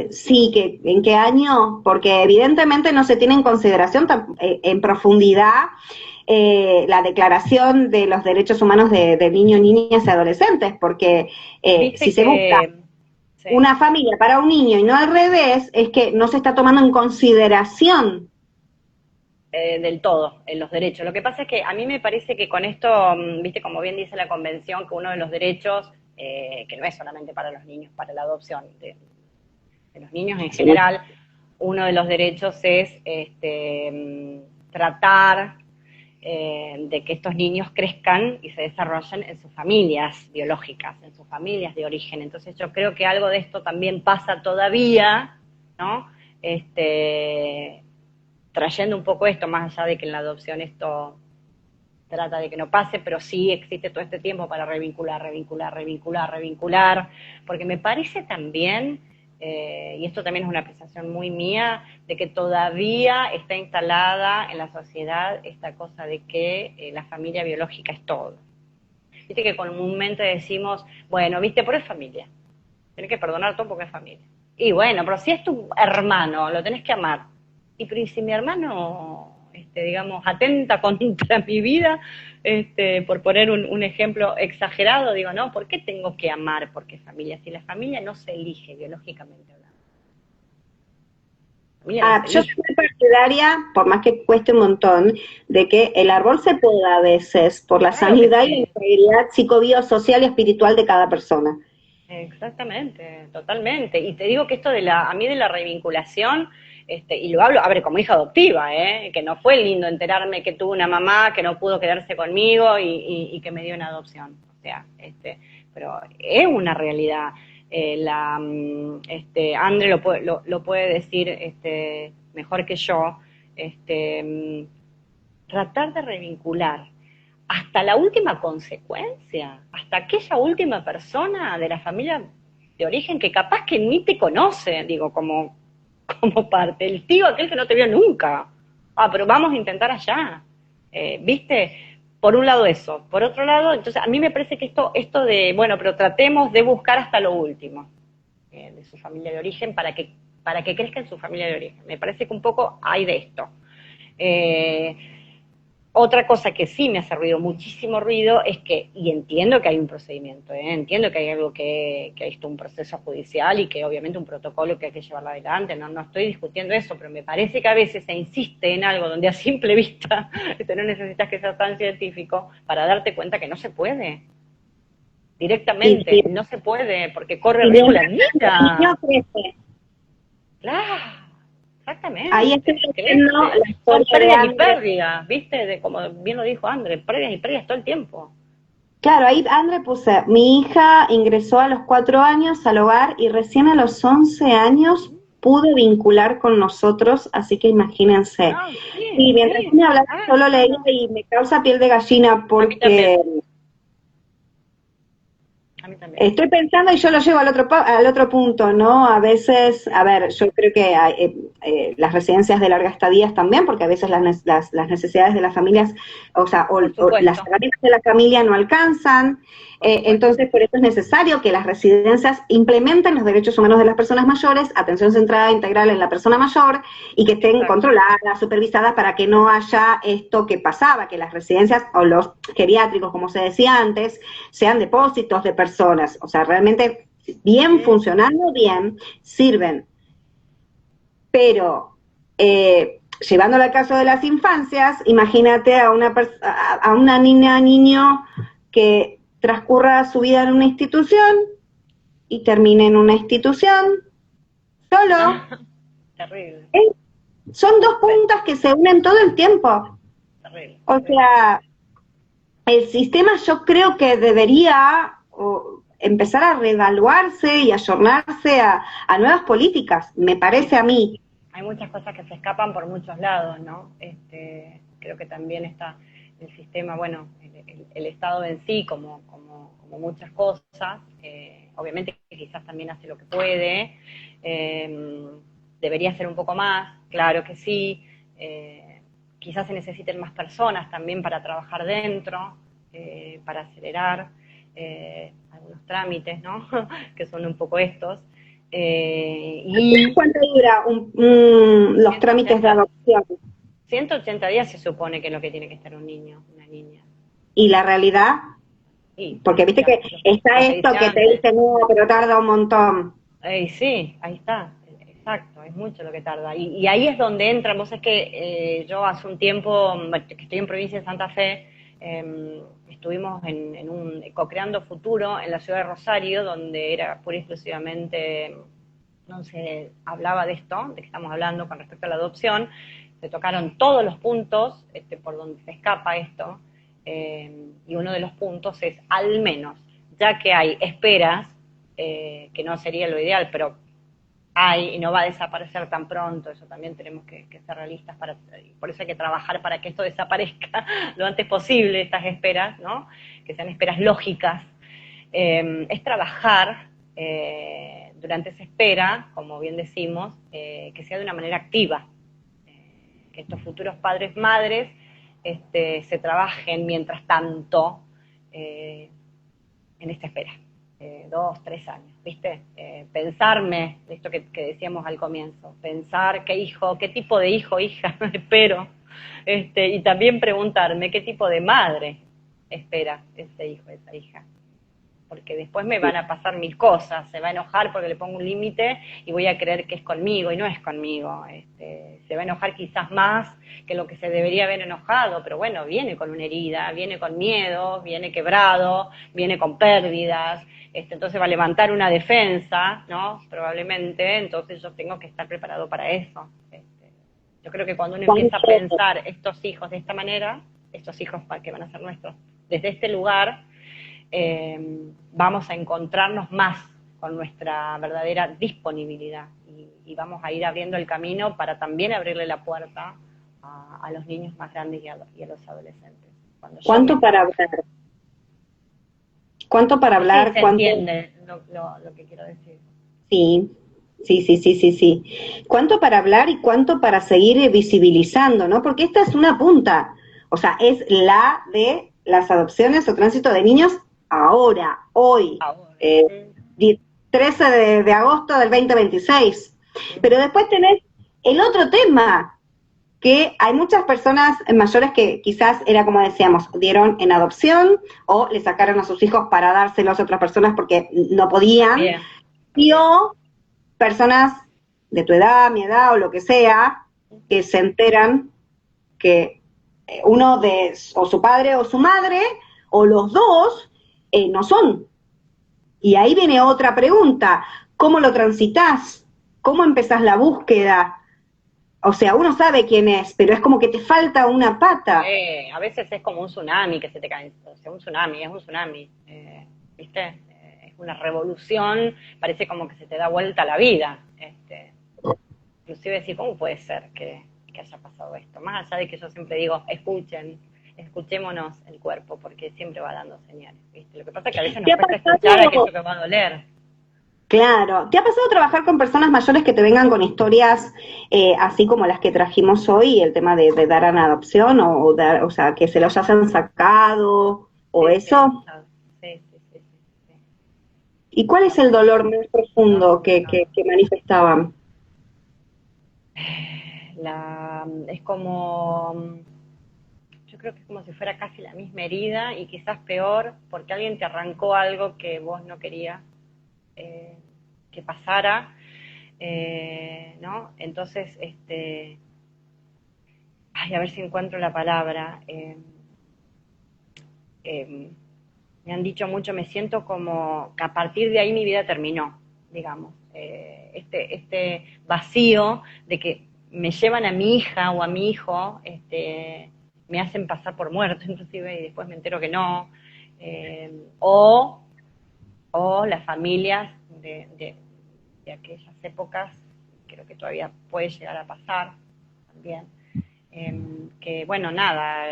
Sí, ¿en qué año? Porque evidentemente no se tiene en consideración en profundidad la Declaración de los Derechos Humanos de Niños, Niñas y Adolescentes, porque si se busca una familia para un niño y no al revés, es que no se está tomando en consideración del todo en los derechos. Lo que pasa es que a mí me parece que con esto, viste, como bien dice la Convención, que uno de los derechos, que no es solamente para los niños, para la adopción de los niños en general, uno de los derechos es tratar de que estos niños crezcan y se desarrollen en sus familias biológicas, en sus familias de origen. Entonces yo creo que algo de esto también pasa todavía, ¿no? Trayendo un poco esto, más allá de que en la adopción esto trata de que no pase, pero sí existe todo este tiempo para revincular, porque me parece también, y esto también es una apreciación muy mía, de que todavía está instalada en la sociedad esta cosa de que la familia biológica es todo. Viste que comúnmente decimos, bueno, viste, pero es familia, tenés que perdonar todo porque es familia. Y bueno, pero si es tu hermano, lo tenés que amar. Pero ¿y si mi hermano, digamos, atenta contra mi vida, por poner un ejemplo exagerado, digo, no, ¿por qué tengo que amar? Porque familia, si la familia no se elige biológicamente hablando. Yo soy muy partidaria, por más que cueste un montón, de que el árbol se poda a veces por la sanidad y la integridad psicobiosocial y espiritual de cada persona. Exactamente, totalmente. Y te digo que esto a mí de la revinculación, y lo hablo, a ver, como hija adoptiva, que no fue lindo enterarme que tuve una mamá que no pudo quedarse conmigo y que me dio una adopción. O sea, pero es una realidad. Andre lo puede decir mejor que yo. Tratar de revincular hasta la última consecuencia, hasta aquella última persona de la familia de origen que capaz que ni te conoce, digo, como parte, el tío aquel que no te vio nunca. Pero vamos a intentar allá. ¿Viste? Por un lado eso. Por otro lado, entonces a mí me parece que esto de, bueno, pero tratemos de buscar hasta lo último de su familia de origen para que crezca en su familia de origen. Me parece que un poco hay de esto. Otra cosa que sí me hace muchísimo ruido, es que, y entiendo que hay un procedimiento, entiendo que hay algo que hay un proceso judicial y que obviamente un protocolo que hay que llevarlo adelante, no estoy discutiendo eso, pero me parece que a veces se insiste en algo donde a simple vista no necesitas que seas tan científico para darte cuenta que no se puede. Directamente, no se puede, porque corre riesgo la vida. Claro. Exactamente. Ahí estoy viendo la son pérdidas y pérdidas, ¿viste? Como bien lo dijo André, pérdidas y pérdidas todo el tiempo. Claro, ahí André puse, mi hija ingresó a los 4 años al hogar y recién a los 11 años pudo vincular con nosotros, así que imagínense. Y mientras me hablaba, solo leía y me causa piel de gallina porque... Estoy pensando y yo lo llevo al otro punto, ¿no? A veces, a ver, yo creo que las residencias de larga estadía también, porque a veces las necesidades de las familias, o las herramientas de la familia no alcanzan, entonces por eso es necesario que las residencias implementen los derechos humanos de las personas mayores, atención centrada integral en la persona mayor, y que estén controladas, supervisadas, para que no haya esto que pasaba, que las residencias o los geriátricos, como se decía antes, sean depósitos de personas, o sea, realmente bien funcionando, bien, sirven pero llevándolo al caso de las infancias, imagínate a una niño que transcurra su vida en una institución y termine en una institución solo. Terrible. Son dos puntas que se unen todo el tiempo. Terrible. O sea, el sistema yo creo que debería empezar a reevaluarse y ayornarse a nuevas políticas, me parece a mí. Hay muchas cosas que se escapan por muchos lados, ¿no? Creo que también está el sistema, bueno, el Estado en sí, como muchas cosas, obviamente que quizás también hace lo que puede, debería ser un poco más, claro que sí, quizás se necesiten más personas también para trabajar dentro, para acelerar algunos trámites, ¿no? Que son un poco estos. ¿Cuánto dura los trámites de adopción? 180 días se supone que es lo que tiene que estar un niño, una niña. ¿Y la realidad? Sí, Porque viste que está esto que te dice, no, pero tarda un montón. Sí, ahí está, exacto, es mucho lo que tarda. Y ahí es donde entran, vos es que yo hace un tiempo, que estoy en provincia de Santa Fe, estuvimos en un co-creando futuro en la ciudad de Rosario, donde era pura y exclusivamente, no se hablaba de esto, de que estamos hablando con respecto a la adopción, se tocaron todos los puntos por donde se escapa esto, y uno de los puntos es, al menos, ya que hay esperas, que no sería lo ideal, pero hay y no va a desaparecer tan pronto, eso también tenemos que ser realistas, por eso hay que trabajar para que esto desaparezca lo antes posible, estas esperas, ¿no? Que sean esperas lógicas, es trabajar durante esa espera, como bien decimos, que sea de una manera activa, que estos futuros padres, madres, se trabajen mientras tanto en esta espera. 2, 3 años, ¿viste? Pensarme, esto que decíamos al comienzo, pensar qué tipo de hijo, hija espero, y también preguntarme qué tipo de madre espera ese hijo, esa hija. Porque después me van a pasar mil cosas, se va a enojar porque le pongo un límite y voy a creer que es conmigo y no es conmigo. Se va a enojar quizás más que lo que se debería haber enojado, pero bueno, viene con una herida, viene con miedo, viene quebrado, viene con pérdidas, entonces va a levantar una defensa, ¿no? Probablemente, entonces yo tengo que estar preparado para eso. Yo creo que cuando uno empieza a pensar estos hijos de esta manera, estos hijos que van a ser nuestros, desde este lugar, vamos a encontrarnos más con nuestra verdadera disponibilidad y vamos a ir abriendo el camino para también abrirle la puerta a los niños más grandes y a los adolescentes. ¿Cuánto para hablar? ¿Cuánto para hablar? Sí, se entiende lo que quiero decir. Sí, sí. ¿Cuánto para hablar y cuánto para seguir visibilizando, ¿no? Porque esta es una punta, o sea, es la de las adopciones o tránsito de niños ahora, hoy, 13 de agosto del 2026. Pero después tenés el otro tema, que hay muchas personas mayores que quizás era como decíamos, dieron en adopción o le sacaron a sus hijos para dárselos a otras personas porque no podían. Bien. Y o personas de tu edad, mi edad o lo que sea, que se enteran que uno de o su padre o su madre o los dos no son. Y ahí viene otra pregunta, ¿cómo lo transitas? ¿Cómo empezás la búsqueda? O sea, uno sabe quién es, pero es como que te falta una pata. A veces es como un tsunami que se te cae, o sea, es un tsunami, ¿viste? Es una revolución, parece como que se te da vuelta la vida. Inclusive decir, ¿cómo puede ser que haya pasado esto? Más allá de que yo siempre digo, escuchémonos el cuerpo, porque siempre va dando señales, ¿viste? Lo que pasa es que a veces nos cuesta escuchar aquello que va a doler. Claro. ¿Te ha pasado trabajar con personas mayores que te vengan con historias así como las que trajimos hoy, el tema de dar en adopción o sea, que se los hayan sacado o sí, eso? Sí. ¿Y cuál es el dolor más profundo que manifestaban? Es como, yo creo que es como si fuera casi la misma herida y quizás peor porque alguien te arrancó algo que vos no querías que pasara, ¿no? Entonces, ay, a ver si encuentro la palabra. Eh, Me han dicho mucho, me siento como que a partir de ahí mi vida terminó, digamos. Este vacío de que me llevan a mi hija o a mi hijo, me hacen pasar por muerto inclusive y después me entero que no. Eh, o, o las familias de aquellas épocas, creo que todavía puede llegar a pasar también, que bueno, nada,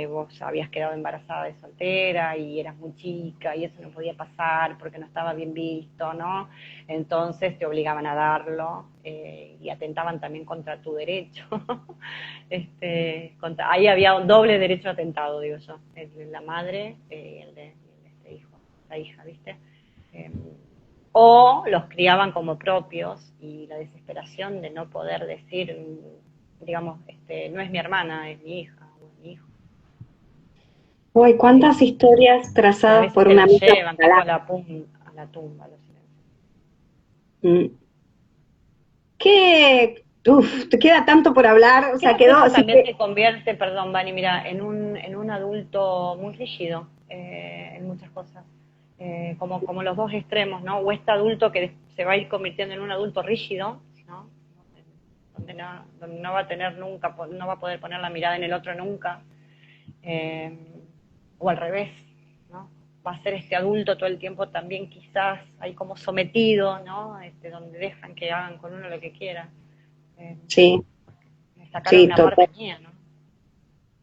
vos habías quedado embarazada de soltera y eras muy chica y eso no podía pasar porque no estaba bien visto, ¿no? Entonces te obligaban a darlo y atentaban también contra tu derecho. Ahí había un doble derecho atentado, digo yo, el de la madre y el de este hijo, la hija, ¿viste? Eh, o los criaban como propios y la desesperación de no poder decir, digamos, no es mi hermana, es mi hija o es mi hijo. Uy, cuántas historias Y a trazadas veces por te una lo misma llevan tipo palabra. a la tumba, los silencios. Mm. ¿Qué? Uf, te queda tanto por hablar, o sea, Creo que quedó, eso sí también te convierte, perdón, Vani, mira, en un adulto muy rígido en muchas cosas. Como los dos extremos, ¿no? O este adulto que se va a ir convirtiendo en un adulto rígido, ¿no? Donde no va a tener nunca, no va a poder poner la mirada en el otro nunca. eh, o al revés, ¿no? Va a ser este adulto todo el tiempo también quizás ahí como sometido, ¿no? Donde dejan que hagan con uno lo que quieran. Eh, sí, Me sacaron sí, una parte mía, ¿no?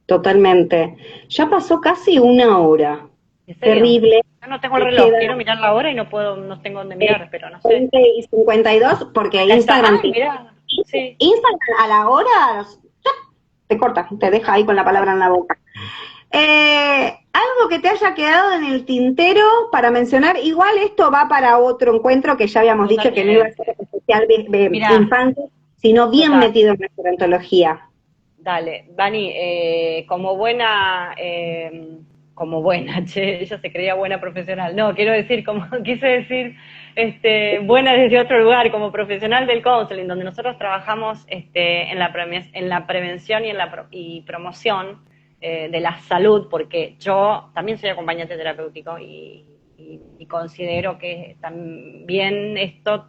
totalmente. Ya pasó casi una hora. ¿En serio? Terrible. Yo no tengo el Me reloj, queda quiero mirar la hora y no puedo, no tengo dónde mirar, pero no sé. 20:52 porque Acá está, Instagram ay, mirá, sí. Instagram a la hora te corta, te deja ahí con la palabra en la boca. Algo que te haya quedado en el tintero para mencionar, igual esto va para otro encuentro que ya habíamos dicho que no iba a ser Totalmente. especial de Mirá, infantes, sino bien total. metido en la gerontología. Dale, Vani, como buena, che, ella se creía buena profesional. No, quiero decir, como quise decir, buena desde otro lugar, como profesional del counseling, donde nosotros trabajamos en la prevención y en y promoción de la salud, porque yo también soy acompañante terapéutico y considero que también esto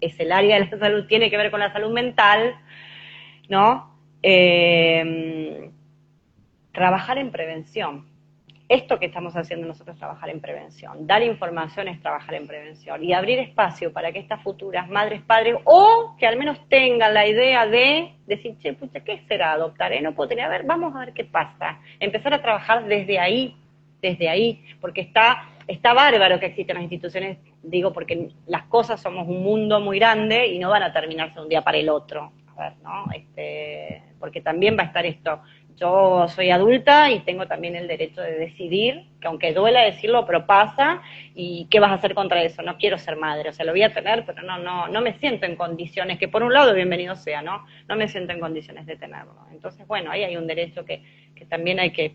es el área de la salud, tiene que ver con la salud mental, ¿no? Trabajar en prevención. Esto que estamos haciendo nosotros, trabajar en prevención. Dar información es trabajar en prevención y abrir espacio para que estas futuras madres, padres, o que al menos tengan la idea de decir, che, pucha, ¿qué será adoptar? No puedo tener, a ver, vamos a ver qué pasa. Empezar a trabajar desde ahí, porque está bárbaro que existen las instituciones, digo, porque las cosas somos un mundo muy grande y no van a terminarse de un día para el otro. A ver, ¿no? Porque también va a estar esto. Yo soy adulta y tengo también el derecho de decidir, que aunque duela decirlo, pero pasa, y qué vas a hacer contra eso. No quiero ser madre, o sea, lo voy a tener, pero no me siento en condiciones, que por un lado bienvenido sea, ¿no? No me siento en condiciones de tenerlo. Entonces, bueno, ahí hay un derecho que también hay que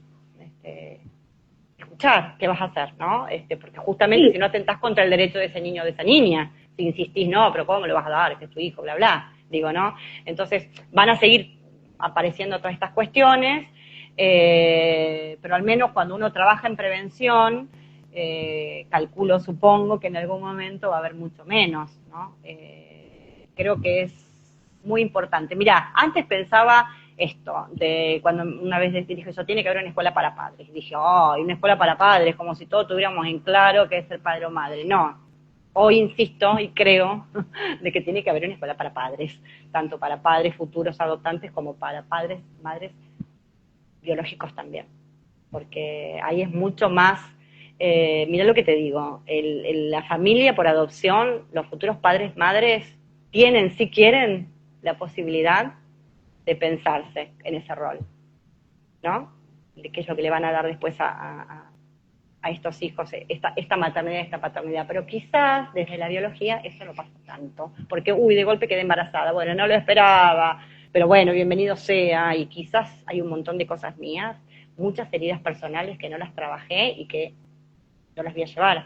escuchar, qué vas a hacer, ¿no? Porque justamente Sí, si no atentás contra el derecho de ese niño o de esa niña, si insistís, no, pero ¿cómo me lo vas a dar? Que es tu hijo, bla, bla, digo, ¿no? Entonces, van a seguir apareciendo todas estas cuestiones, pero al menos cuando uno trabaja en prevención, calculo, supongo que en algún momento va a haber mucho menos, ¿no? Creo que es muy importante. Mira, antes pensaba esto, de cuando una vez dije yo, tiene que haber una escuela para padres. Y dije, oh, una escuela para padres, como si todos tuviéramos en claro qué es ser padre o madre. No, hoy insisto y creo de que tiene que haber una escuela para padres, tanto para padres futuros adoptantes como para padres, madres biológicos también, porque ahí es mucho más, mira lo que te digo, la familia por adopción, los futuros padres, madres, tienen, si quieren, la posibilidad de pensarse en ese rol, ¿no? De qué es lo que le van a dar después a estos hijos, esta maternidad, esta paternidad. Pero quizás desde la biología eso no pasa tanto, porque, uy, de golpe quedé embarazada, bueno, no lo esperaba, pero bueno, bienvenido sea, y quizás hay un montón de cosas mías, muchas heridas personales que no las trabajé y que no las voy a llevar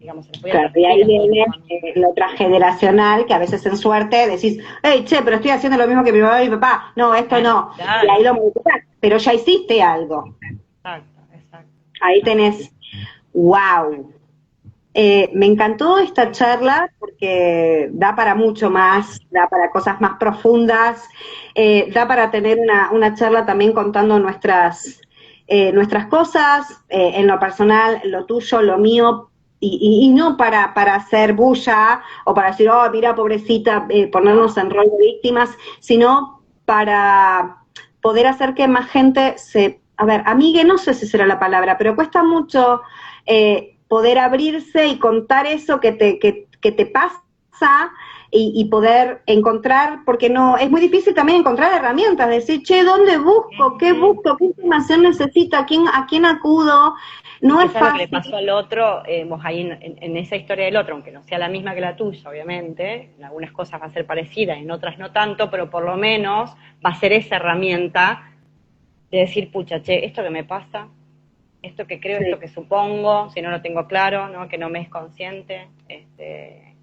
digamos, se los voy a Claro, y ahí transmitir a viene mis hijos. lo transgeneracional, que a veces en suerte decís, hey, che, pero estoy haciendo lo mismo que mi mamá y mi papá. No, esto no. Y Claro, ahí lo modificás, pero ya hiciste algo. exacto, exacto, Ahí exacto. tenés, wow. Me encantó esta charla porque da para mucho más, da para cosas más profundas, da para tener una charla también contando nuestras cosas, en lo personal, lo tuyo, lo mío, y no para hacer bulla o para decir, oh, mira, pobrecita, ponernos en rol de víctimas, sino para poder hacer que más gente a ver, amigue, no sé si será la palabra, pero cuesta mucho poder abrirse y contar eso que te pasa y poder encontrar, porque no, es muy difícil también encontrar herramientas, decir, che, ¿dónde busco? ¿Qué Ujú. busco? ¿Qué información necesito? A quién acudo? Y No es quizás lo que le fácil. pasó al otro, vos ahí en esa historia del otro, aunque no sea la misma que la tuya, obviamente, en algunas cosas va a ser parecida, en otras no tanto, pero por lo menos va a ser esa herramienta de decir, pucha, che, esto que me pasa, esto que creo, esto Sí, que supongo, si no lo tengo claro, ¿no? Que no me es consciente,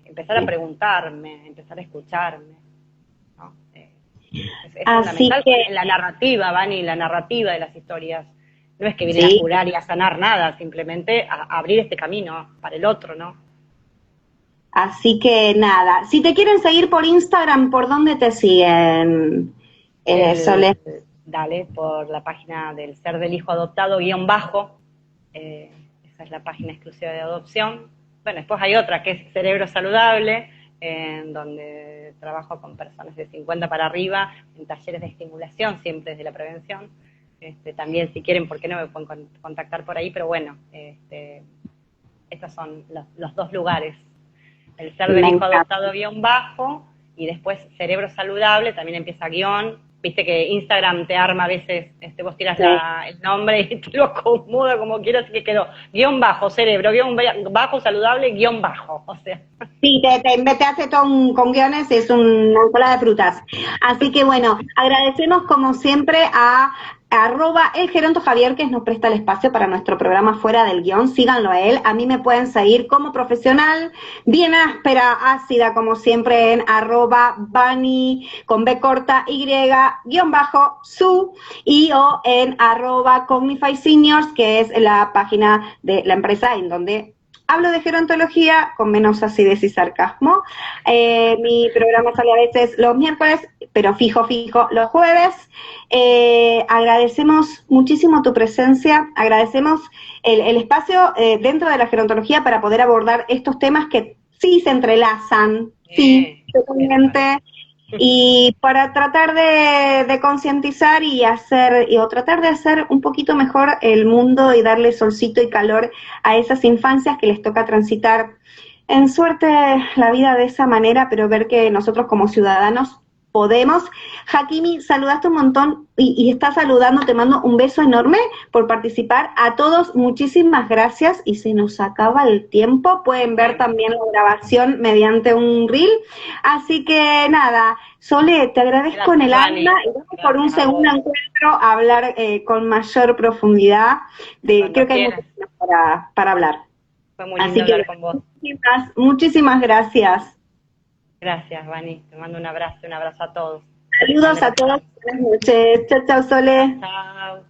empezar a sí. preguntarme, empezar a escucharme, ¿no? Es Así fundamental que, en la narrativa, Vani, la narrativa de las historias. No es que vienen a sí, curar y a sanar nada, simplemente a abrir este camino para el otro, ¿no? así que nada. Si te quieren seguir por Instagram, ¿por dónde te siguen, El, Sole? dale por la página del ser del hijo adoptado guión bajo, esa es la página exclusiva de adopción. Bueno, después hay otra que es Cerebro Saludable, en donde trabajo con personas de 50 para arriba en talleres de estimulación, siempre desde la prevención. También si quieren, ¿por qué no me pueden contactar por ahí? Pero bueno, estos son los dos lugares. El ser del Me hijo encanta. adoptado guión bajo y después cerebro saludable, también empieza guión. Viste que Instagram te arma a veces, vos tiras Sí. el nombre y te lo acomoda como quieras, así que quedó guión bajo, cerebro, guión bajo, saludable, guión bajo. O sea, Sí, te hace todo con guiones, es una ensalada de frutas. Así que bueno, agradecemos como siempre a el Geronto Javier que nos presta el espacio para nuestro programa Fuera del Guión. Síganlo a él. A mí me pueden seguir como profesional, bien áspera, ácida, como siempre, en Bani con B corta Y, guión bajo, su, y o en Cognify Seniors, que es la página de la empresa en donde hablo de gerontología con menos acidez y sarcasmo. Mi programa sale a veces los miércoles, pero fijo los jueves. Agradecemos muchísimo tu presencia, agradecemos el espacio dentro de la gerontología para poder abordar estos temas que sí se entrelazan, sí, eso totalmente, y para tratar de concientizar o tratar de hacer un poquito mejor el mundo y darle solcito y calor a esas infancias que les toca transitar en suerte la vida de esa manera, pero ver que nosotros como ciudadanos podemos. Hakimi, saludaste un montón y estás saludando, te mando un beso enorme por participar. A todos, muchísimas gracias y se nos acaba el tiempo. Pueden ver Bueno, también la grabación mediante un reel. Así que nada, Sole, te agradezco en gracias, el alma Vani. y vamos por un Gracias a segundo vos. encuentro a hablar con mayor profundidad. Creo Cuando que hay mucho quieras. más para hablar. Fue muy lindo Así que hablar con vos. muchísimas gracias. Gracias, Vani. Te mando un abrazo a todos. Saludos Grande a para todos. todos. Buenas noches. Chao, chao, Chao, Sole. chao.